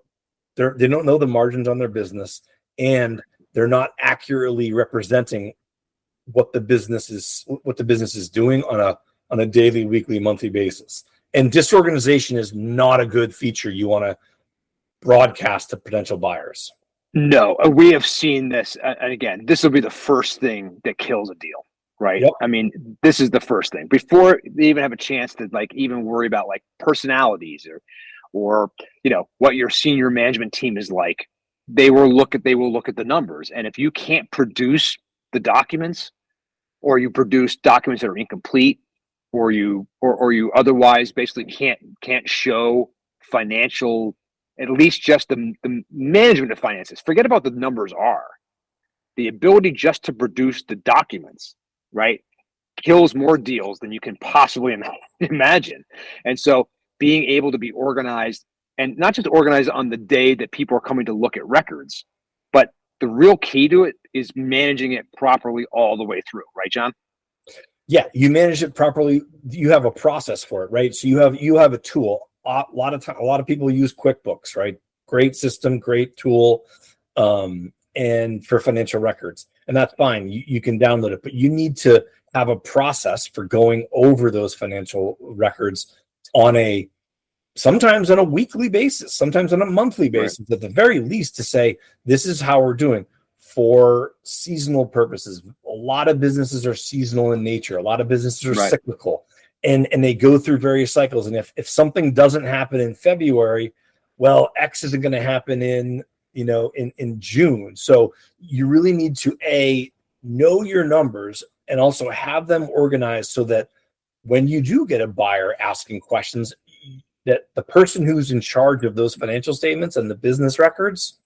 the margins on their business, and they're not accurately representing what the business is doing on a daily, weekly, monthly basis. And disorganization is not a good feature you want to broadcast to potential buyers. No, we have seen this, and again, this will be the first thing that kills a deal, right? Yep. I mean, this is the first thing before they even have a chance to like even worry about like personalities or what your senior management team is like. They will look at the numbers, and if you can't produce the documents, or you produce documents that are incomplete, or you otherwise basically can't show financial, at least just the management of finances. Forget about the numbers the ability just to produce the documents, right, kills more deals than you can possibly imagine. And so being able to be organized, and not just organized on the day that people are coming to look at records, but the real key to it is managing it properly all the way through, right, John? Yeah, you manage it properly. You have a process for it, right? So you have a tool. A lot of people use QuickBooks, right? Great system, great tool, and for financial records, and that's fine. You can download it, but you need to have a process for going over those financial records sometimes on a weekly basis, sometimes on a monthly basis, right, at the very least, to say, this is how we're doing for seasonal purposes. A lot of businesses are seasonal in nature. A lot of businesses are cyclical, and they go through various cycles. And if something doesn't happen in February, well, X isn't going to happen in June. So you really need to know your numbers and also have them organized so that when you do get a buyer asking questions, that the person who's in charge of those financial statements and the business records,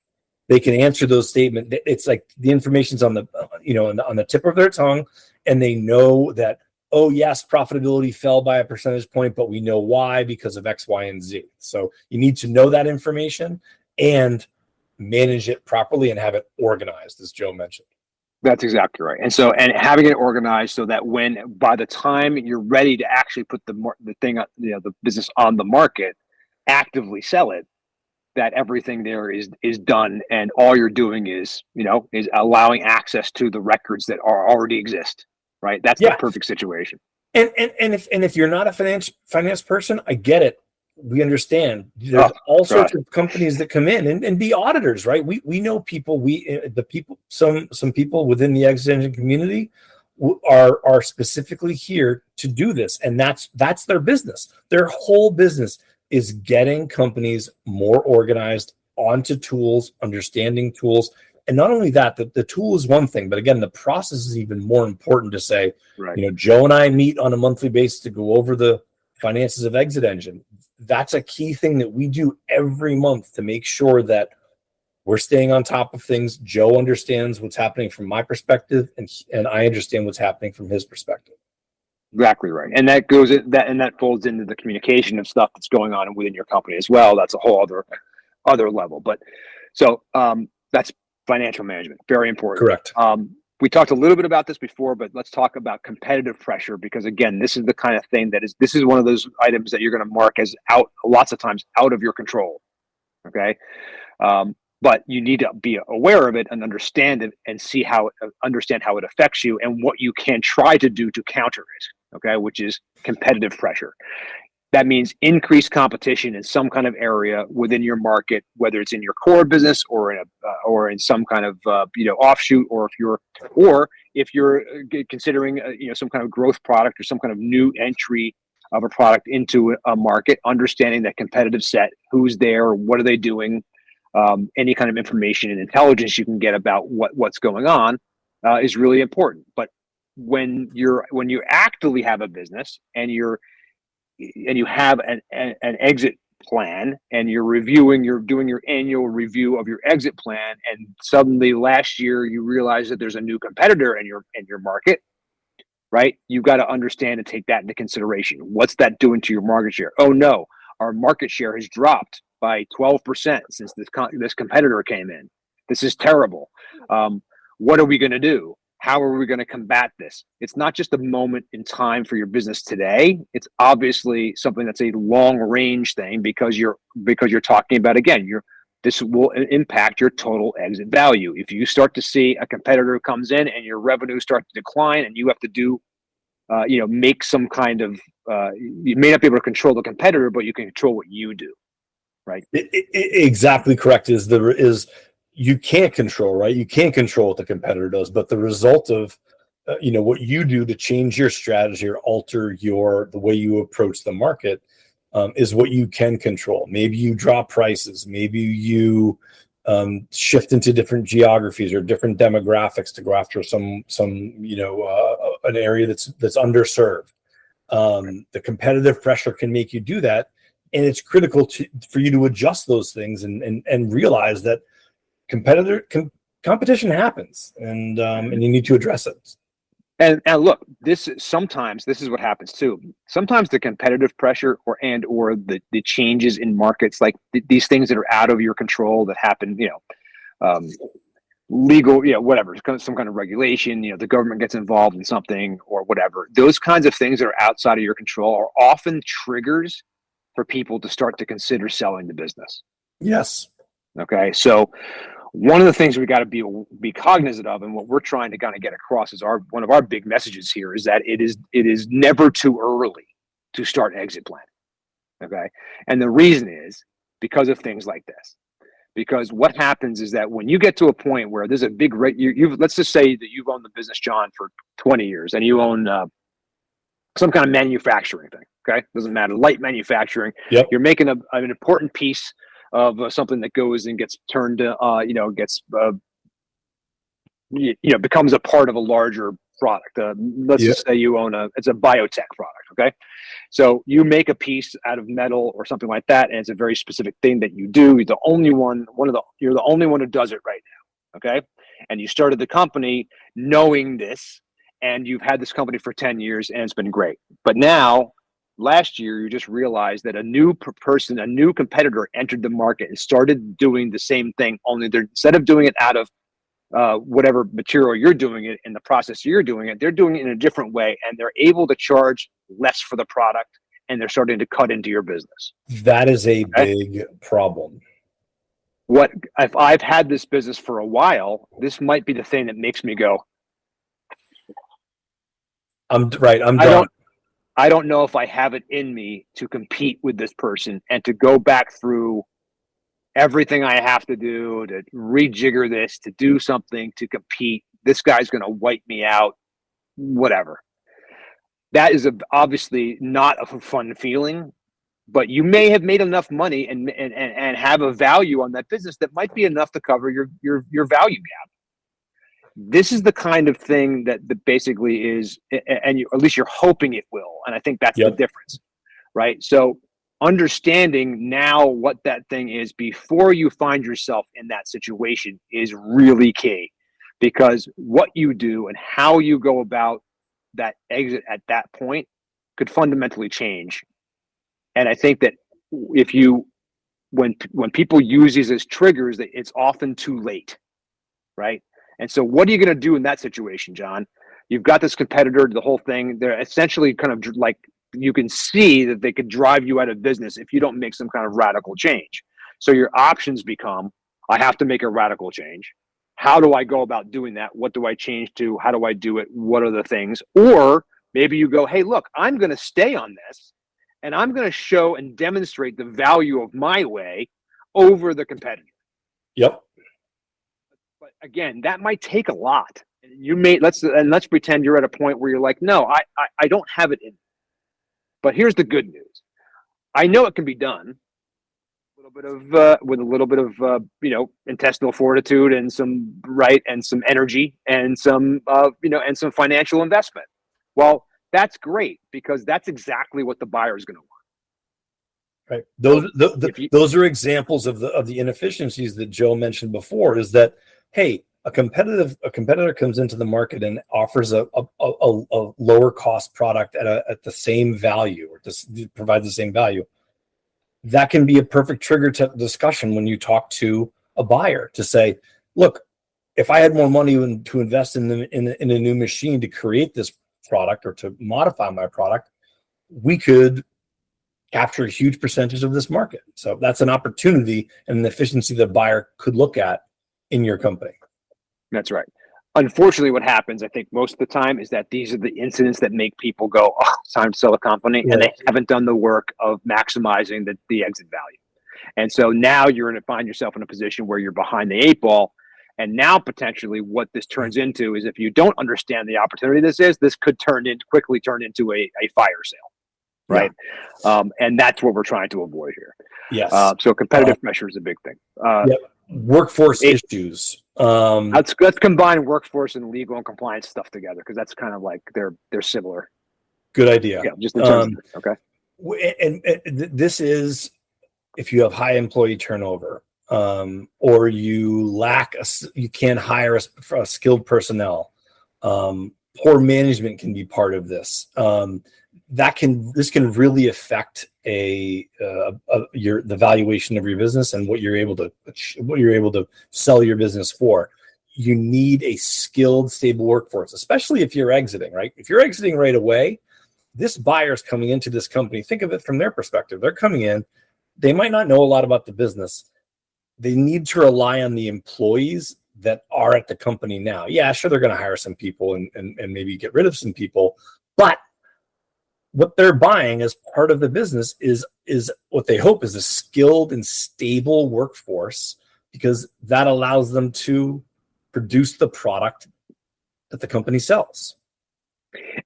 they can answer those statements. It's like the information's on the on the tip of their tongue, and they know that, oh yes, profitability fell by a percentage point, but we know why, because of X, Y, and Z. So you need to know that information and manage it properly and have it organized, as Joe mentioned. That's exactly right. And having it organized so that by the time you're ready to actually put the business on the market, actively sell it, that everything there is done, and all you're doing is allowing access to the records that already exist. Right. That's the perfect situation. And if you're not a finance person, I get it. We understand. There's all sorts of companies that come in and be auditors, right? We know people. Some people within the exit engine community are specifically here to do this, and that's their business. Their whole business is getting companies more organized, onto tools, understanding tools. And not only that, the tool is one thing, but again, the process is even more important to say, Joe and I meet on a monthly basis to go over the finances of Exit Engine. That's a key thing that we do every month to make sure that we're staying on top of things. Joe understands what's happening from my perspective, and I understand what's happening from his perspective. Exactly right. And that folds into the communication of stuff that's going on within your company as well. That's a whole other level. But so that's financial management. Very important. Correct. We talked a little bit about this before, but let's talk about competitive pressure, because again, this is the kind of thing this is one of those items that you're going to mark as lots of times out of your control. Okay. But you need to be aware of it and understand it and understand how it affects you and what you can try to do to counter it. Okay. Which is competitive pressure. That means increased competition in some kind of area within your market, whether it's in your core business or in some kind of offshoot, or if you're considering some kind of growth product or some kind of new entry of a product into a market, understanding that competitive set, who's there, what are they doing, any kind of information and intelligence you can get about what's going on is really important. But when you actively have a business and you're and you have an exit plan, and you're doing your annual review of your exit plan, and suddenly last year you realize that there's a new competitor in your market, right? You've got to understand and take that into consideration. What's that doing to your market share? Oh no, our market share has dropped by 12% since this competitor came in. This is terrible. What are we going to do? How are we going to combat this? It's not just a moment in time for your business today. It's obviously something that's a long range thing, because you're talking about, again, this will impact your total exit value. If you start to see a competitor comes in and your revenue starts to decline, and you have to do, make some kind of, you may not be able to control the competitor, but you can control what you do, right? Exactly correct. You can't control, right? You can't control what the competitor does, but the result of, what you do to change your strategy or alter the way you approach the market is what you can control. Maybe you drop prices. Maybe you shift into different geographies or different demographics to go after some an area that's underserved. The competitive pressure can make you do that, and it's critical for you to adjust those things and realize that competition happens, and you need to address it. And look, this is what happens too. Sometimes the competitive pressure or the changes in markets, like these things that are out of your control that happen, legal, whatever, some kind of regulation, the government gets involved in something or whatever. Those kinds of things that are outside of your control are often triggers for people to start to consider selling the business. Yes. Okay. So one of the things we got to be cognizant of, and what we're trying to kind of get across is one of our big messages here, is that it is never too early to start exit planning. Okay. And the reason is because of things like this. Because what happens is that when you get to a point where there's a big rate, let's just say that you've owned the business, John, for 20 years, and you own some kind of manufacturing thing. Okay. Doesn't matter. Light manufacturing. Yep. You're making an important piece of something that goes and gets turned, becomes a part of a larger product. Let's just say you own it's a biotech product. Okay. So you make a piece out of metal or something like that, and it's a very specific thing that you do. You're the only one who does it right now. Okay. And you started the company knowing this, and you've had this company for 10 years, and it's been great. But now, last year, you just realized that a new competitor entered the market and started doing the same thing, only instead of doing it out of whatever material you're doing it in the process you're doing it, they're doing it in a different way, and they're able to charge less for the product, and they're starting to cut into your business. That is a big problem. If I've had this business for a while, this might be the thing that makes me go, I'm done. I don't know if I have it in me to compete with this person and to go back through everything I have to do to rejigger this, to do something, to compete. This guy's going to wipe me out, whatever. That is obviously not a fun feeling, but you may have made enough money and have a value on that business that might be enough to cover your value gap. This is the kind of thing that basically is, and at least you're hoping it will. And I think that's the difference, right? So understanding now what that thing is before you find yourself in that situation is really key, because what you do and how you go about that exit at that point could fundamentally change. And I think that when people use these as triggers, that it's often too late, right? And so what are you going to do in that situation, John? You've got this competitor, the whole thing. They're essentially kind of like, you can see that they could drive you out of business if you don't make some kind of radical change. So your options become, I have to make a radical change. How do I go about doing that? What do I change to? How do I do it? What are the things? Or maybe you go, hey, look, I'm going to stay on this, and I'm going to show and demonstrate the value of my way over the competitor. Yep. But again, that might take a lot. Let's pretend you're at a point where you're like, no, I don't have it in me. But here's the good news. I know it can be done with a little bit of intestinal fortitude and some energy and some financial investment. Well, that's great, because that's exactly what the buyer is going to want. Right. So if you, Those are examples of the inefficiencies that Joe mentioned before. Is that, hey, a competitor comes into the market and offers a lower cost product at the same value, or provides the same value. That can be a perfect trigger to discussion when you talk to a buyer to say, look, if I had more money to invest in a new machine to create this product or to modify my product, we could capture a huge percentage of this market. So that's an opportunity and an efficiency that a buyer could look at in your company. that's right. Unfortunately, what happens, I think, most of the time is that these are the incidents that make people go, "Oh, it's time to sell a company," and they haven't done the work of maximizing the exit value. And so now you're going to find yourself in a position where you're behind the eight ball. And now potentially what this turns into is, if you don't understand the opportunity this could quickly turn into a fire sale. Right. Yeah. And that's what we're trying to avoid here. Yes. So competitive pressure is a big thing. Yep. Workforce issues. Let's combine workforce and legal and compliance stuff together, because that's kind of like they're similar. Good idea. Yeah, just in terms of, okay. And this is if you have high employee turnover, or you can't hire a skilled personnel. Poor management can be part of this. This can really affect the valuation of your business and what you're able to sell your business for. You need a skilled, stable workforce, especially if you're exiting, right? If you're exiting right away, this buyer's coming into this company. Think of it from their perspective. They're coming in. They might not know a lot about the business. They need to rely on the employees that are at the company now. Yeah, sure, they're going to hire some people and maybe get rid of some people, but what they're buying as part of the business is what they hope is a skilled and stable workforce, because that allows them to produce the product that the company sells.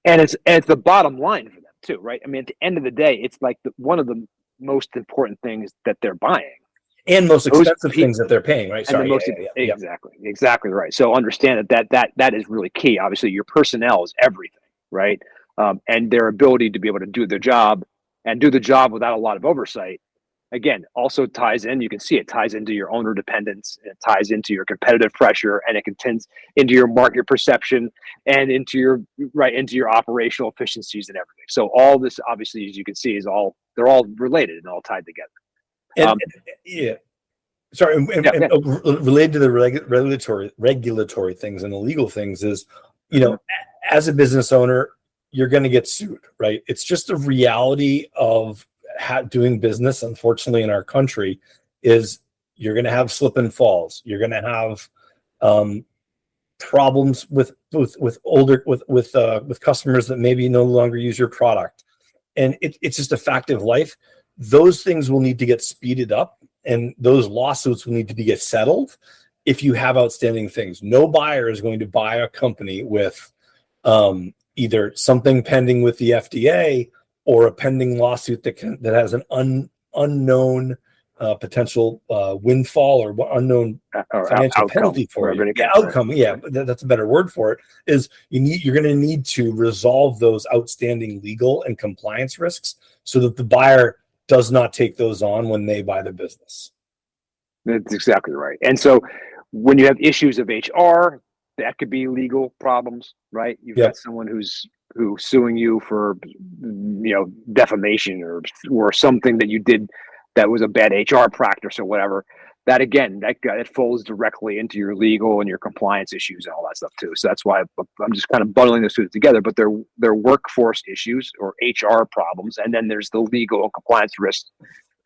And it's the bottom line for them too, right? I mean, at the end of the day, it's like one of the most important things that they're buying. And most expensive things that they're paying, right? Sorry, exactly right. So understand that is really key. Obviously, your personnel is everything, right? And their ability to be able to do their job and do the job without a lot of oversight, again, also ties in. You can see it ties into your owner dependence, it ties into your competitive pressure, and it tends into your market perception and into your operational efficiencies and everything. So all this, obviously, as you can see, they're all related and all tied together. Related to the regulatory things and the legal things is, as a business owner, you're going to get sued, right? It's just a reality of doing business. Unfortunately, in our country, is you're going to have slip and falls. You're going to have problems with customers that maybe no longer use your product, and it's just a fact of life. Those things will need to get speeded up, and those lawsuits will need to get settled if you have outstanding things. No buyer is going to buy a company with either something pending with the FDA or a pending lawsuit that has an unknown potential windfall or unknown financial outcome, penalty for it. Outcome. Yeah, that's a better word for it. Is you're going to need to resolve those outstanding legal and compliance risks so that the buyer does not take those on when they buy the business. That's exactly right. And so when you have issues of HR, that could be legal problems, right? You've got someone who's suing you for, defamation or something that you did that was a bad HR practice or whatever. That again, that falls directly into your legal and your compliance issues and all that stuff too. So that's why I'm just kind of bundling those two together. But they're workforce issues or HR problems, and then there's the legal and compliance risks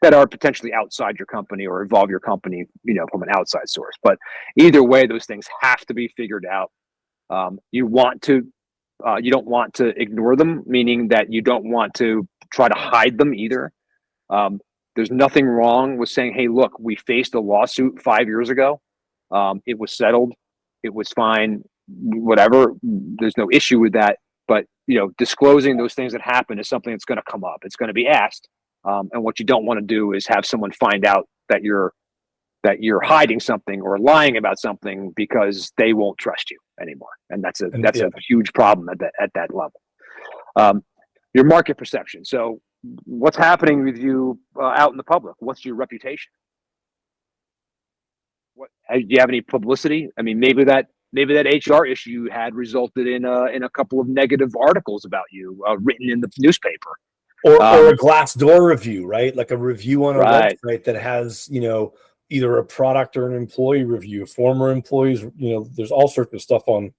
that are potentially outside your company or involve your company, from an outside source. But either way, those things have to be figured out. You don't want to ignore them, meaning that you don't want to try to hide them either. There's nothing wrong with saying, hey, look, we faced a lawsuit 5 years ago. It was settled. It was fine, whatever. There's no issue with that. But, disclosing those things that happen is something that's going to come up. It's going to be asked. And what you don't want to do is have someone find out that you're hiding something or lying about something, because they won't trust you anymore. And that's a huge problem at that level. Your market perception. So what's happening with you out in the public? What's your reputation? Do you have any publicity? I mean, maybe that HR issue you had resulted in a couple of negative articles about you written in the newspaper. Or a Glassdoor review, right? Like a review on a Right. website that has, either a product or an employee review, former employees, there's all sorts of stuff on,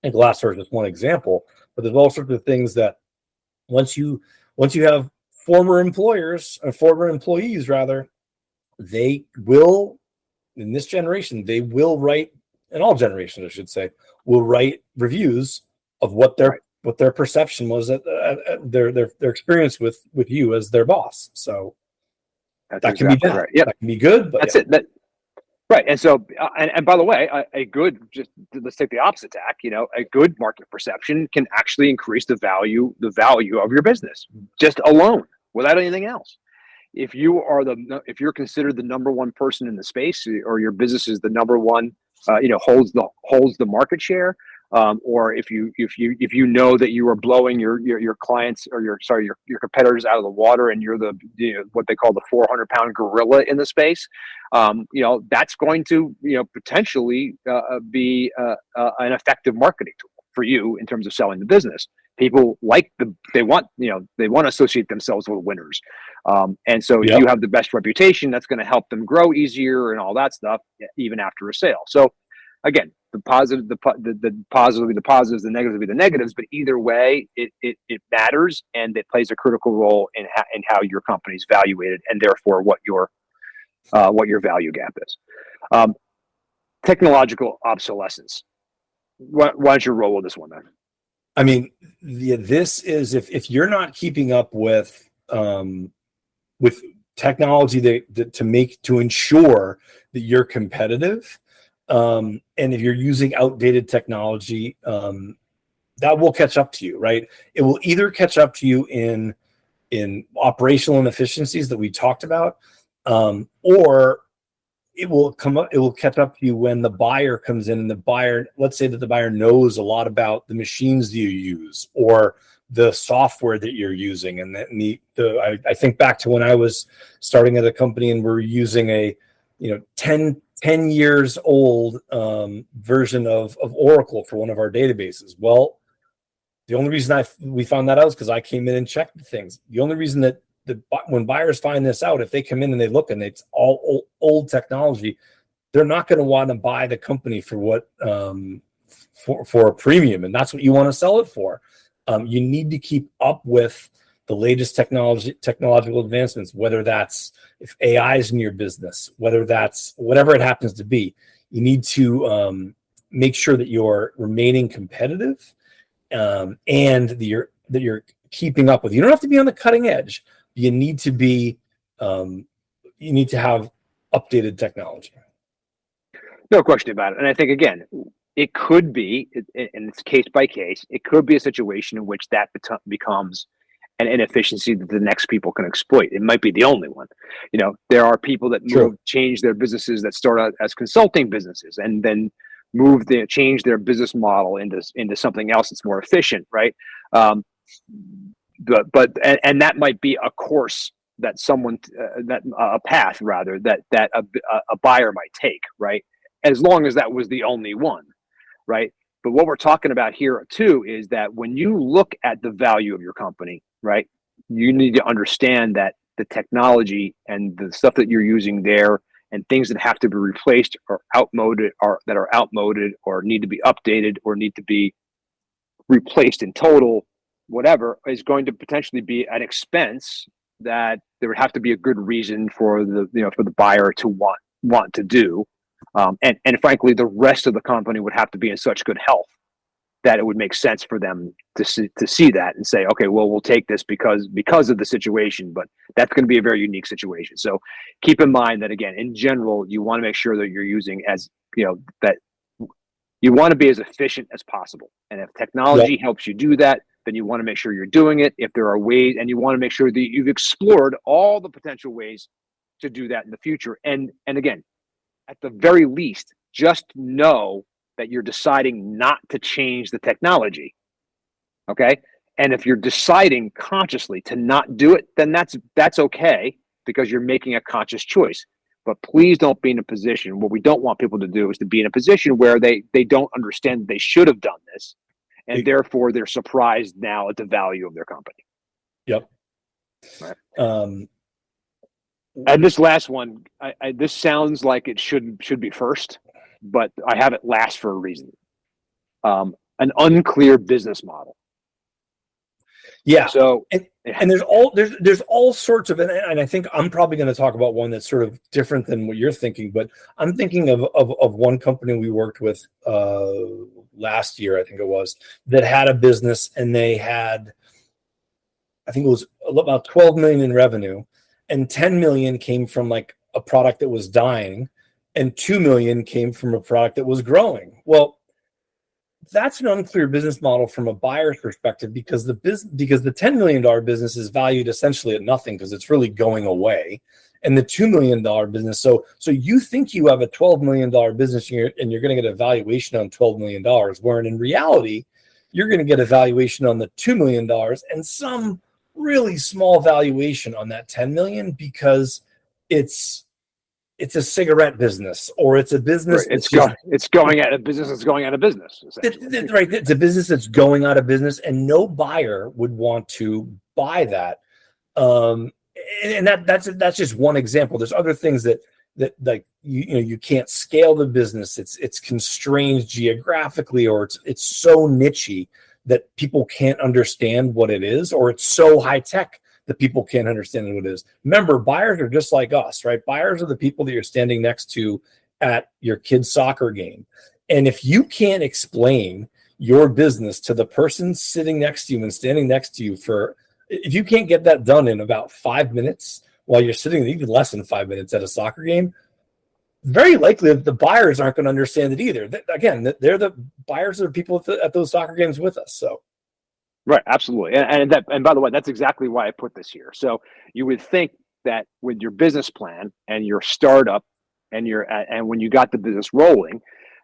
and Glassdoor is just one example, but there's all sorts of things that once you have former employers or former employees rather, they will, in this generation, they will write, in all generations, I should say, will write reviews of what their Right. what their perception was at their experience with you as their boss. So That's that can be exactly bad. right. Yep. That can be good, but That's it. Right. And so, and by the way, a good, just let's take the opposite tack, a good market perception can actually increase the value of your business just alone without anything else. If you're considered the number one person in the space, or your business is the number one, holds the market share, or if you know that you are blowing your clients, or your competitors out of the water, and you're what they call the 400-pound gorilla in the space, that's going to potentially be an effective marketing tool for you in terms of selling the business. People they want to associate themselves with winners, and so if yep. you have the best reputation, that's going to help them grow easier and all that stuff, even after a sale. So again, the positive, the positive will be the positives, the negatives will be the negatives, but either way, it matters, and it plays a critical role in how your company's valuated, and therefore what your value gap is. Technological obsolescence. Why don't you roll with this one, then? I mean, this is if you're not keeping up with technology to ensure that you're competitive, and if you're using outdated technology, that will catch up to you, right? It will either catch up to you in operational inefficiencies that we talked about, or it will catch up to you when the buyer comes in, and the buyer, let's say that the buyer knows a lot about the machines that you use or the software that you're using. And I think back to when I was starting at a company and we're using a 10 years old version of Oracle for one of our databases. Well, the only reason we found that out is because I came in and checked things. The only reason that when buyers find this out, if they come in and they look and it's all old technology, they're not going to want to buy the company for what for a premium, and that's what you want to sell it for. You need to keep up with the latest technological advancements, whether that's if AI is in your business, whether that's whatever it happens to be. You need to make sure that you're remaining competitive, and that you're keeping up with. You don't have to be on the cutting edge. You need to be you need to have updated technology. No question about it. And I think, again, it could be, and it's case by case, it could be a situation in which that becomes an inefficiency that the next people can exploit. It might be the only one. There are people that change their businesses, that start out as consulting businesses and then change their business model into something else that's more efficient, right? And that might be a course that a path rather that a buyer might take, right? As long as that was the only one, right? But what we're talking about here too is that when you look at the value of your company, right, you need to understand that the technology and the stuff that you're using there and things that have to be replaced or outmoded, or that are outmoded or need to be updated or need to be replaced in total, whatever, is going to potentially be an expense that there would have to be a good reason for the buyer to want to do. And frankly, the rest of the company would have to be in such good health that it would make sense for them to see that and say, okay, well, we'll take this because of the situation, but that's going to be a very unique situation. So keep in mind that, again, in general, you want to make sure that you're using that you want to be as efficient as possible. And if technology helps you do that, then you want to make sure you're doing it. If there are ways, and you want to make sure that you've explored all the potential ways to do that in the future. And again, at the very least, just know that you're deciding not to change the technology. Okay. And if you're deciding consciously to not do it, then that's okay, because you're making a conscious choice. But please don't be in a position, what we don't want people to do is to be in a position where they don't understand that they should have done this, and therefore they're surprised now at the value of their company. Yep. Right. And this last one, this sounds like it should be first, but I have it last for a reason. An unclear business model. Yeah. So and there's all sorts of, and I think I'm probably going to talk about one that's sort of different than what you're thinking, but I'm thinking of one company we worked with last year, I think it was, that had a business, and they had, I think it was about 12 million in revenue, and 10 million came from like a product that was dying, and 2 million came from a product that was growing. Well, that's an unclear business model from a buyer's perspective, because the $10 million business is valued essentially at nothing because it's really going away, and the $2 million business. So you think you have a $12 million business, and you're going to get a valuation on $12 million, where in reality, you're going to get a valuation on the $2 million and some really small valuation on that 10 million, because it's a cigarette business, or it's a business. Right. It's going out of business. It's going out of business. Right. It's a business that's going out of business, and no buyer would want to buy that. And that's just one example. There's other things that like you can't scale the business. It's constrained geographically, or it's so nichey that people can't understand what it is, or it's so high tech that people can't understand what it is. Remember, buyers are just like us, right? Buyers are the people that you're standing next to at your kid's soccer game. And if you can't explain your business to the person sitting next to you and standing next to you if you can't get that done in about 5 minutes while you're sitting, even less than 5 minutes at a soccer game, very likely that the buyers aren't going to understand it either. Again, they're the buyers are the people at those soccer games with us. So. Right, absolutely, and by the way, that's exactly why I put this here. So you would think that with your business plan and your startup, and when you got the business rolling,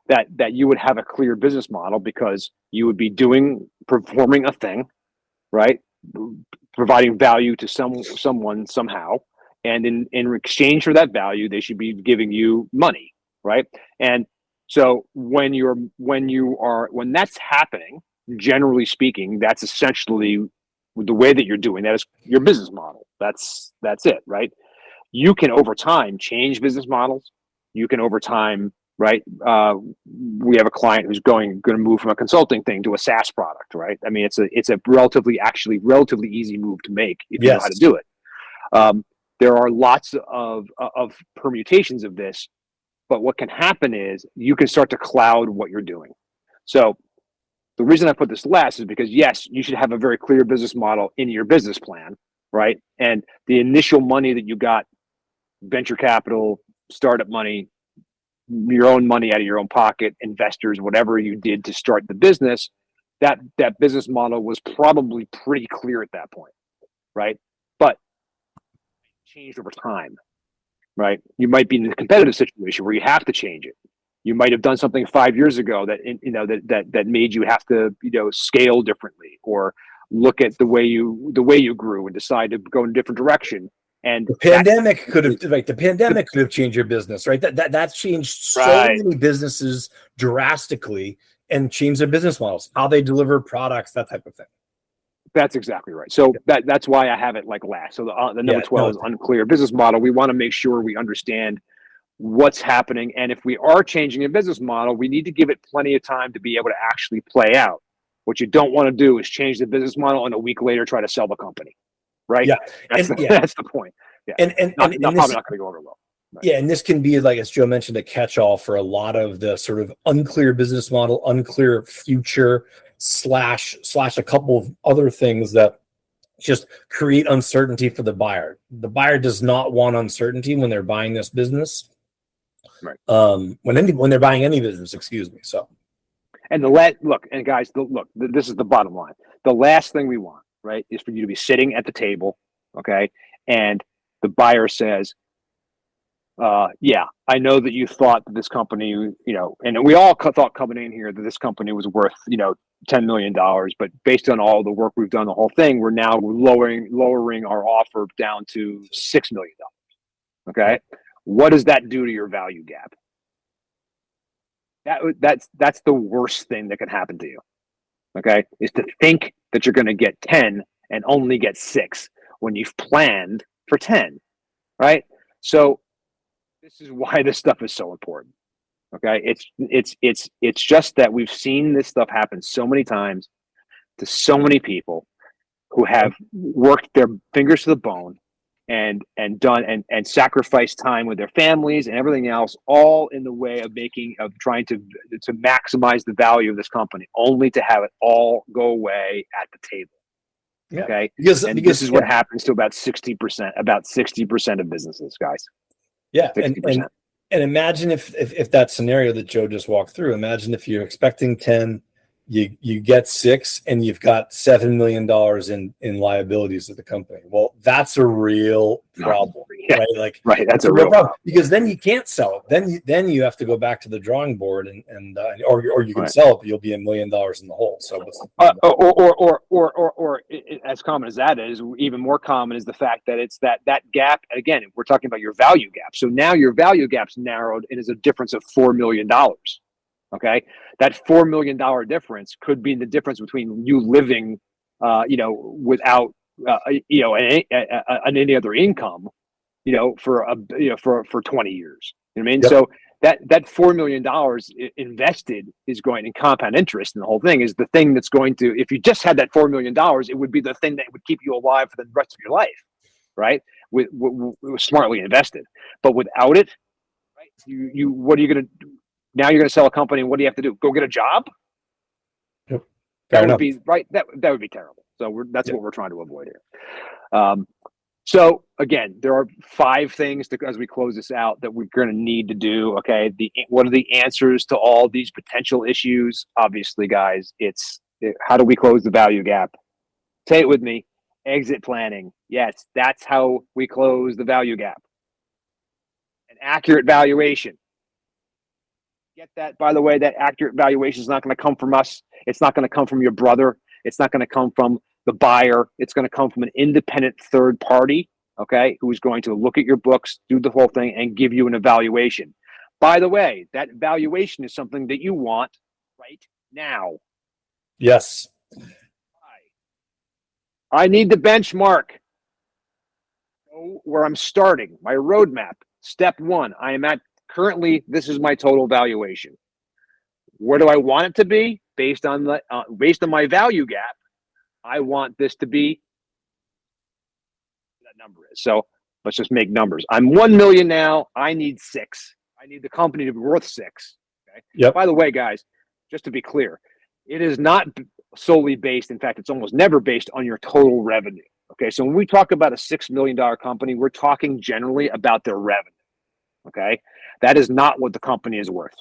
that you would have a clear business model, because you would be performing a thing, right, providing value to someone somehow, and in exchange for that value, they should be giving you money, right? And so when that's happening, generally speaking, that's essentially the way that you're doing that is your business model. That's it, right? You can over time change business models. You can over time, right? We have a client who's going to move from a consulting thing to a SaaS product, right? I mean, it's a relatively easy move to make if you know how to do it. There are lots of permutations of this, but what can happen is you can start to cloud what you're doing. So the reason I put this last is because, yes, you should have a very clear business model in your business plan, right? And the initial money that you got, venture capital, startup money, your own money out of your own pocket, investors, whatever you did to start the business, that business model was probably pretty clear at that point, right? But it changed over time, right? You might be in a competitive situation where you have to change it. You might have done something 5 years ago that made you have to scale differently, or look at the way you grew and decide to go in a different direction. And the pandemic could have changed your business, right? That's changed so many businesses drastically, and changed their business models, how they deliver products, that type of thing. That's exactly right. So that's why I have it like last. So the number 12 is unclear business model. We want to make sure we understand what's happening, and if we are changing a business model, we need to give it plenty of time to be able to actually play out. What you don't want to do is change the business model and a week later try to sell the company, right? Yeah, that's the point. Yeah, and probably not going to go over well. Right. Yeah, and this can be, like as Joe mentioned, a catch-all for a lot of the sort of unclear business model, unclear future slash a couple of other things that just create uncertainty for the buyer. The buyer does not want uncertainty when they're buying this business. Right. When they're buying any business, excuse me. So, and guys, this is the bottom line. The last thing we want, right, is for you to be sitting at the table, okay, and the buyer says, yeah, I know that you thought that this company, and we all thought coming in here that this company was worth, $10 million. But based on all the work we've done, the whole thing, we're now lowering our offer down to $6 million. Okay. What does that do to your value gap? That's the worst thing that can happen to you. Okay. Is to think that you're going to get 10 and only get 6 when you've planned for 10. Right. So this is why this stuff is so important. Okay. It's just that we've seen this stuff happen so many times to so many people who have worked their fingers to the bone and done and sacrificed time with their families and everything else, all in the way of trying to maximize the value of this company, only to have it all go away at the table. Yeah. Okay. Because this is what happens to about 60% of businesses, guys. Yeah. 60%. And imagine if that scenario that Joe just walked through, imagine if you're expecting 10, you get 6, and you've got $7 million in liabilities of the company. Well, that's a real problem, right? Right. That's a real problem, because then you can't sell it. Then you have to go back to the drawing board or you can sell it, but you'll be $1 million in the hole. So or as common as that is, even more common is the fact that it's that gap. Again, we're talking about your value gap. So now your value gap's narrowed and is a difference of $4 million. Okay, that $4 million difference could be the difference between you living, without, any other income, for 20 years. You know what I mean? Yep. So that $4 million invested is going in compound interest, and the whole thing is the thing that's going to. If you just had that $4 million, it would be the thing that would keep you alive for the rest of your life, right? With smartly invested, but without it, right? You what are you going to do? Now you're going to sell a company, and what do you have to do? Go get a job? Yep. That would be right. That would be terrible. So that's what we're trying to avoid here. So again, there are 5 things as we close this out that we're going to need to do. Okay, what are the answers to all these potential issues? Obviously, guys, how do we close the value gap? Say it with me: exit planning. Yes, that's how we close the value gap. An accurate valuation. Get that, by the way, that accurate valuation is not going to come from us. It's not going to come from your brother. It's not going to come from the buyer. It's going to come from an independent third party, okay, who's going to look at your books, do the whole thing, and give you an evaluation. By the way, that valuation is something that you want right now. Yes. I need the benchmark. Know where I'm starting, my roadmap. Step 1, I am at currently, this is my total valuation. Where do I want it to be? Based on my value gap, I want this to be that number is. So let's just make numbers. I'm 1 million now. I need 6. I need the company to be worth 6. Okay. Yep. By the way, guys, just to be clear, it is not solely based. In fact, it's almost never based on your total revenue. Okay. So when we talk about a $6 million company, we're talking generally about their revenue. Okay. That is not what the company is worth.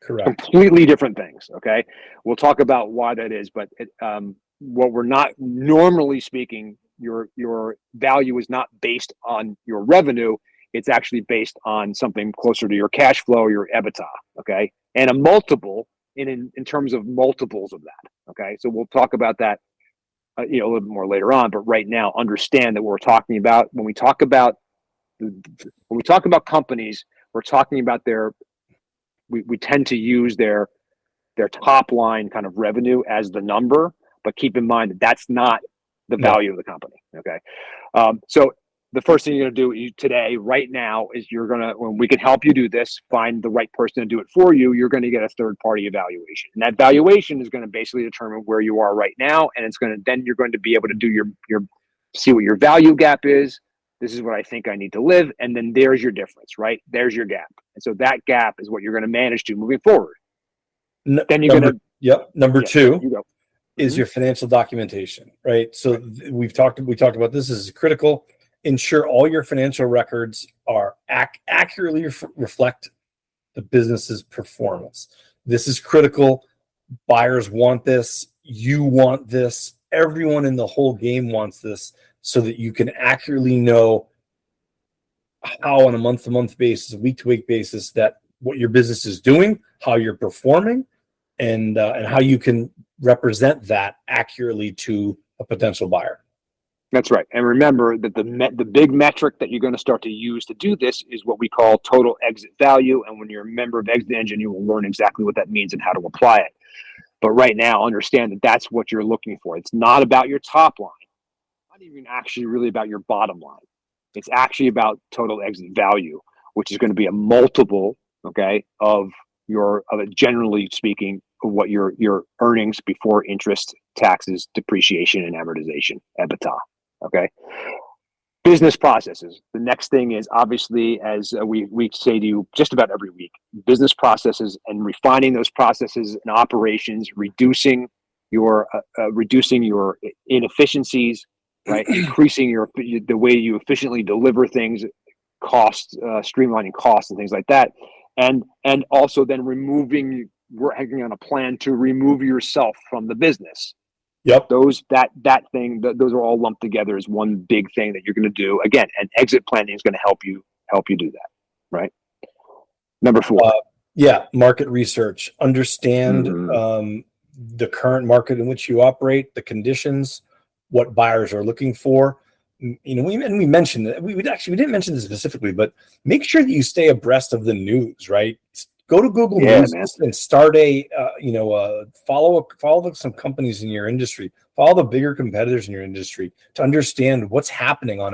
Correct. Completely different things. Okay. We'll talk about why that is, but what we're not, normally speaking, your value is not based on your revenue. It's actually based on something closer to your cash flow or your EBITDA. Okay. And a multiple in terms of multiples of that. Okay. So we'll talk about that, a little bit more later on, but right now, understand that we're talking about, when we talk about companies, we're talking about we tend to use their top line kind of revenue as the number, but keep in mind that that's not the value of the company. Okay. So the first thing you're going to do today, right now, is when we can help you do this, find the right person to do it for you, you're going to get a third party evaluation. And that valuation is going to basically determine where you are right now. And then you're going to be able to do see what your value gap is. This is what I think I need to live. And then there's your difference, right? There's your gap. And so that gap is what you're going to manage to moving forward. Then you're going to. Yep. Number 2 is Mhm. your financial documentation, right? So we talked about this. This is critical. Ensure all your financial records are accurately reflect the business's performance. This is critical. Buyers want this. You want this. Everyone in the whole game wants this, so that you can accurately know how on a month-to-month basis, a week-to-week basis, that what your business is doing, how you're performing, and how you can represent that accurately to a potential buyer. That's right. And remember that the big metric that you're going to start to use to do this is what we call total exit value. And when you're a member of Exit Engine, you will learn exactly what that means and how to apply it. But right now, understand that that's what you're looking for. It's not about your top line, not even actually really about your bottom line. It's actually about total exit value, which is going to be a multiple, okay, of it, generally speaking, what your earnings before interest, taxes, depreciation, and amortization, EBITDA. Okay. Business processes. The next thing is, obviously, as we say to you just about every week, business processes and refining those processes and operations, reducing your inefficiencies, right? Increasing the way you efficiently deliver things, streamlining costs and things like that, and also then working on a plan to remove yourself from the business. Yep. Those are all lumped together as one big thing that you're going to do. Again, and exit planning is going to help you do that, right? Number 4. Market research. Understand the current market in which you operate, the conditions, what buyers are looking for. We mentioned that we didn't mention this specifically, but make sure that you stay abreast of the news, right? Go to Google News and start follow some companies in your industry, follow the bigger competitors in your industry to understand what's happening on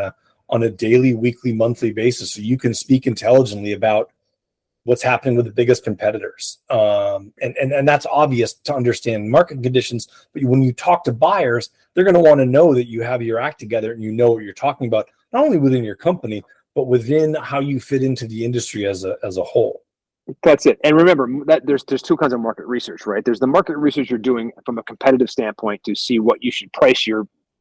a daily, weekly, monthly basis, so you can speak intelligently about what's happening with the biggest competitors. And that's obvious to understand market conditions. But when you talk to buyers, they're going to want to know that you have your act together and you know what you're talking about, not only within your company, but within how you fit into the industry as a whole. That's it. And remember that there's 2 kinds of market research, right? There's the market research you're doing from a competitive standpoint to see what you should price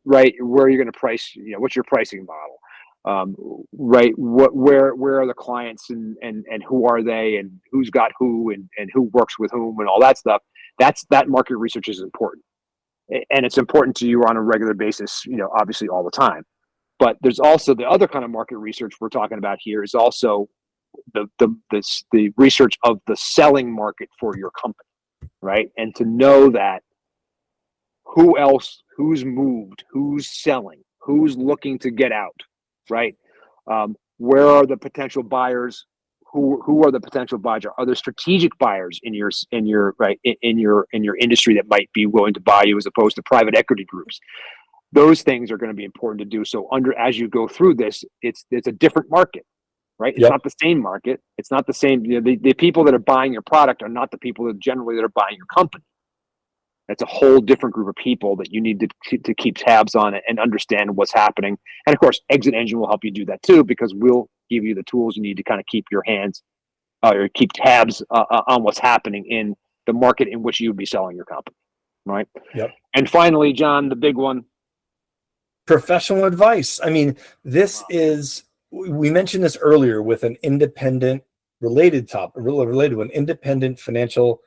where you're going to price, what's your pricing model, right? Where are the clients and who are they and who's got who and who works with whom and all that stuff. That market research is important. And it's important to you on a regular basis, obviously all the time. But there's also the other kind of market research we're talking about here is also the research of the selling market for your company, right? And to know that who's moved, who's selling, who's looking to get out, right? Where are the potential buyers? Who are the potential buyers? Are there strategic buyers in your industry that might be willing to buy you as opposed to private equity groups? Those things are going to be important to do. So as you go through this, it's a different market. Right? It's not the same market. It's not the same. The people that are buying your product are not the people that are buying your company. That's a whole different group of people that you need to keep tabs on it and understand what's happening. And of course, Exit Engine will help you do that too, because we'll give you the tools you need to kind of keep your hands or keep tabs on what's happening in the market in which you would be selling your company. Right? Yep. And finally, John, the big one. Professional advice. I mean, this is. We mentioned this earlier with an independent related to an independent financial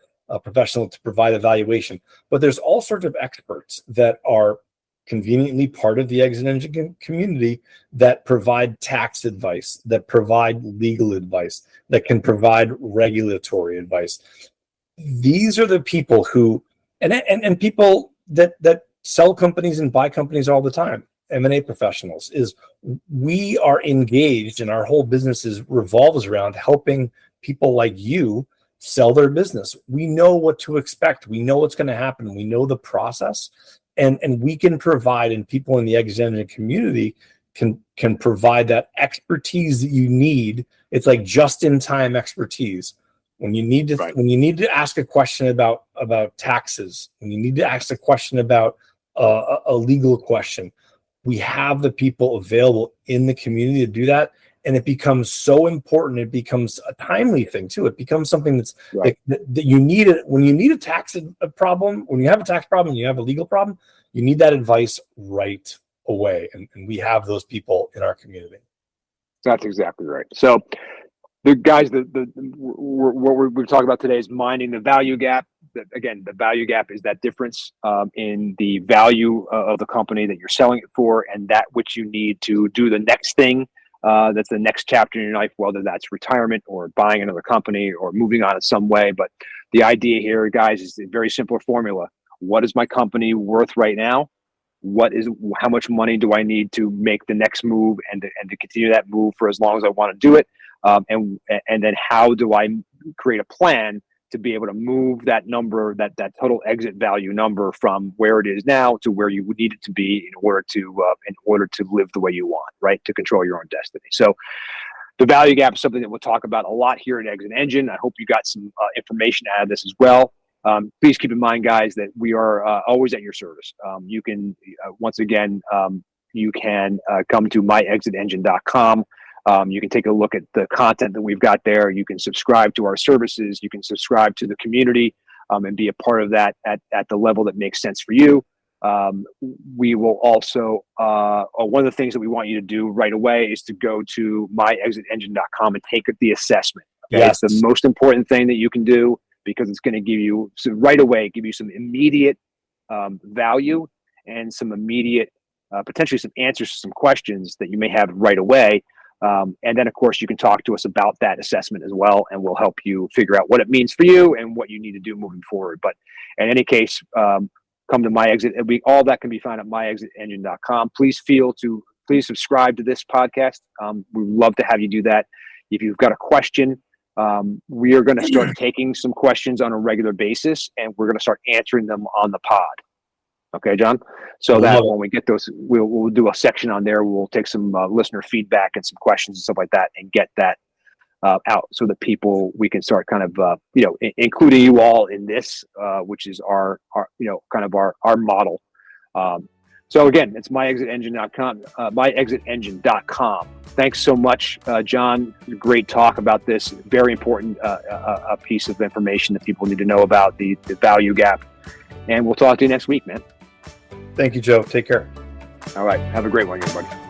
professional to provide evaluation. But there's all sorts of experts that are conveniently part of the Exit Engine community that provide tax advice, that provide legal advice, that can provide regulatory advice. These are the people who and people that sell companies and buy companies all the time. M&A professionals is we are engaged and our whole business revolves around helping people like you sell their business. We know what to expect. We know what's going to happen. We know the process and we can provide, and people in the Exit Engine community can provide that expertise that you need. It's like just in time expertise. When you need to ask a question about taxes, when you need to ask a question about a legal question, we have the people available in the community to do that. And it becomes so important. It becomes a timely thing too. It becomes something that's right. that you need it when you need a tax problem, when you have a tax problem, you have a legal problem, you need that advice right away. And we have those people in our community. That's exactly right. So the guys, what we're talking about today is minding the value gap. Again, the value gap is that difference in the value of the company that you're selling it for and that which you need to do the next thing that's the next chapter in your life, whether that's retirement or buying another company or moving on in some way. But the idea here, guys, is a very simple formula. What is my company worth right now? How much money do I need to make the next move and to continue that move for as long as I want to do it? And then how do I create a plan to be able to move that number, that total exit value number, from where it is now to where you would need it to be in order to live the way you want, right? To control your own destiny. So the value gap is something that we'll talk about a lot here at Exit Engine. I hope you got some information out of this as well. Please keep in mind, guys, that we are always at your service. You can, once again, you can come to myexitengine.com. You can take a look at the content that we've got there. You can subscribe to our services. You can subscribe to the community and be a part of that at the level that makes sense for you. We will also, one of the things that we want you to do right away is to go to myexitengine.com and take the assessment. Okay? Yes. It's the most important thing that you can do, because it's going to give you some immediate value and some immediate, potentially some answers to some questions that you may have right away. And then, of course, you can talk to us about that assessment as well, and we'll help you figure out what it means for you and what you need to do moving forward. But in any case, come to My Exit. All that can be found at myexitengine.com. Please subscribe to this podcast. We'd love to have you do that. If you've got a question, we are going to start taking some questions on a regular basis, and we're going to start answering them on the pod. Okay, John? So that when we get those, we'll do a section on there. We'll take some listener feedback and some questions and stuff like that, and get that out so that we can start kind of, including you all in this, which is our model. So again, it's myexitengine.com, myexitengine.com. Thanks so much, John. Great talk about this very important a piece of information that people need to know about, the value gap. And we'll talk to you next week, man. Thank you, Joe. Take care. All right. Have a great one, everybody.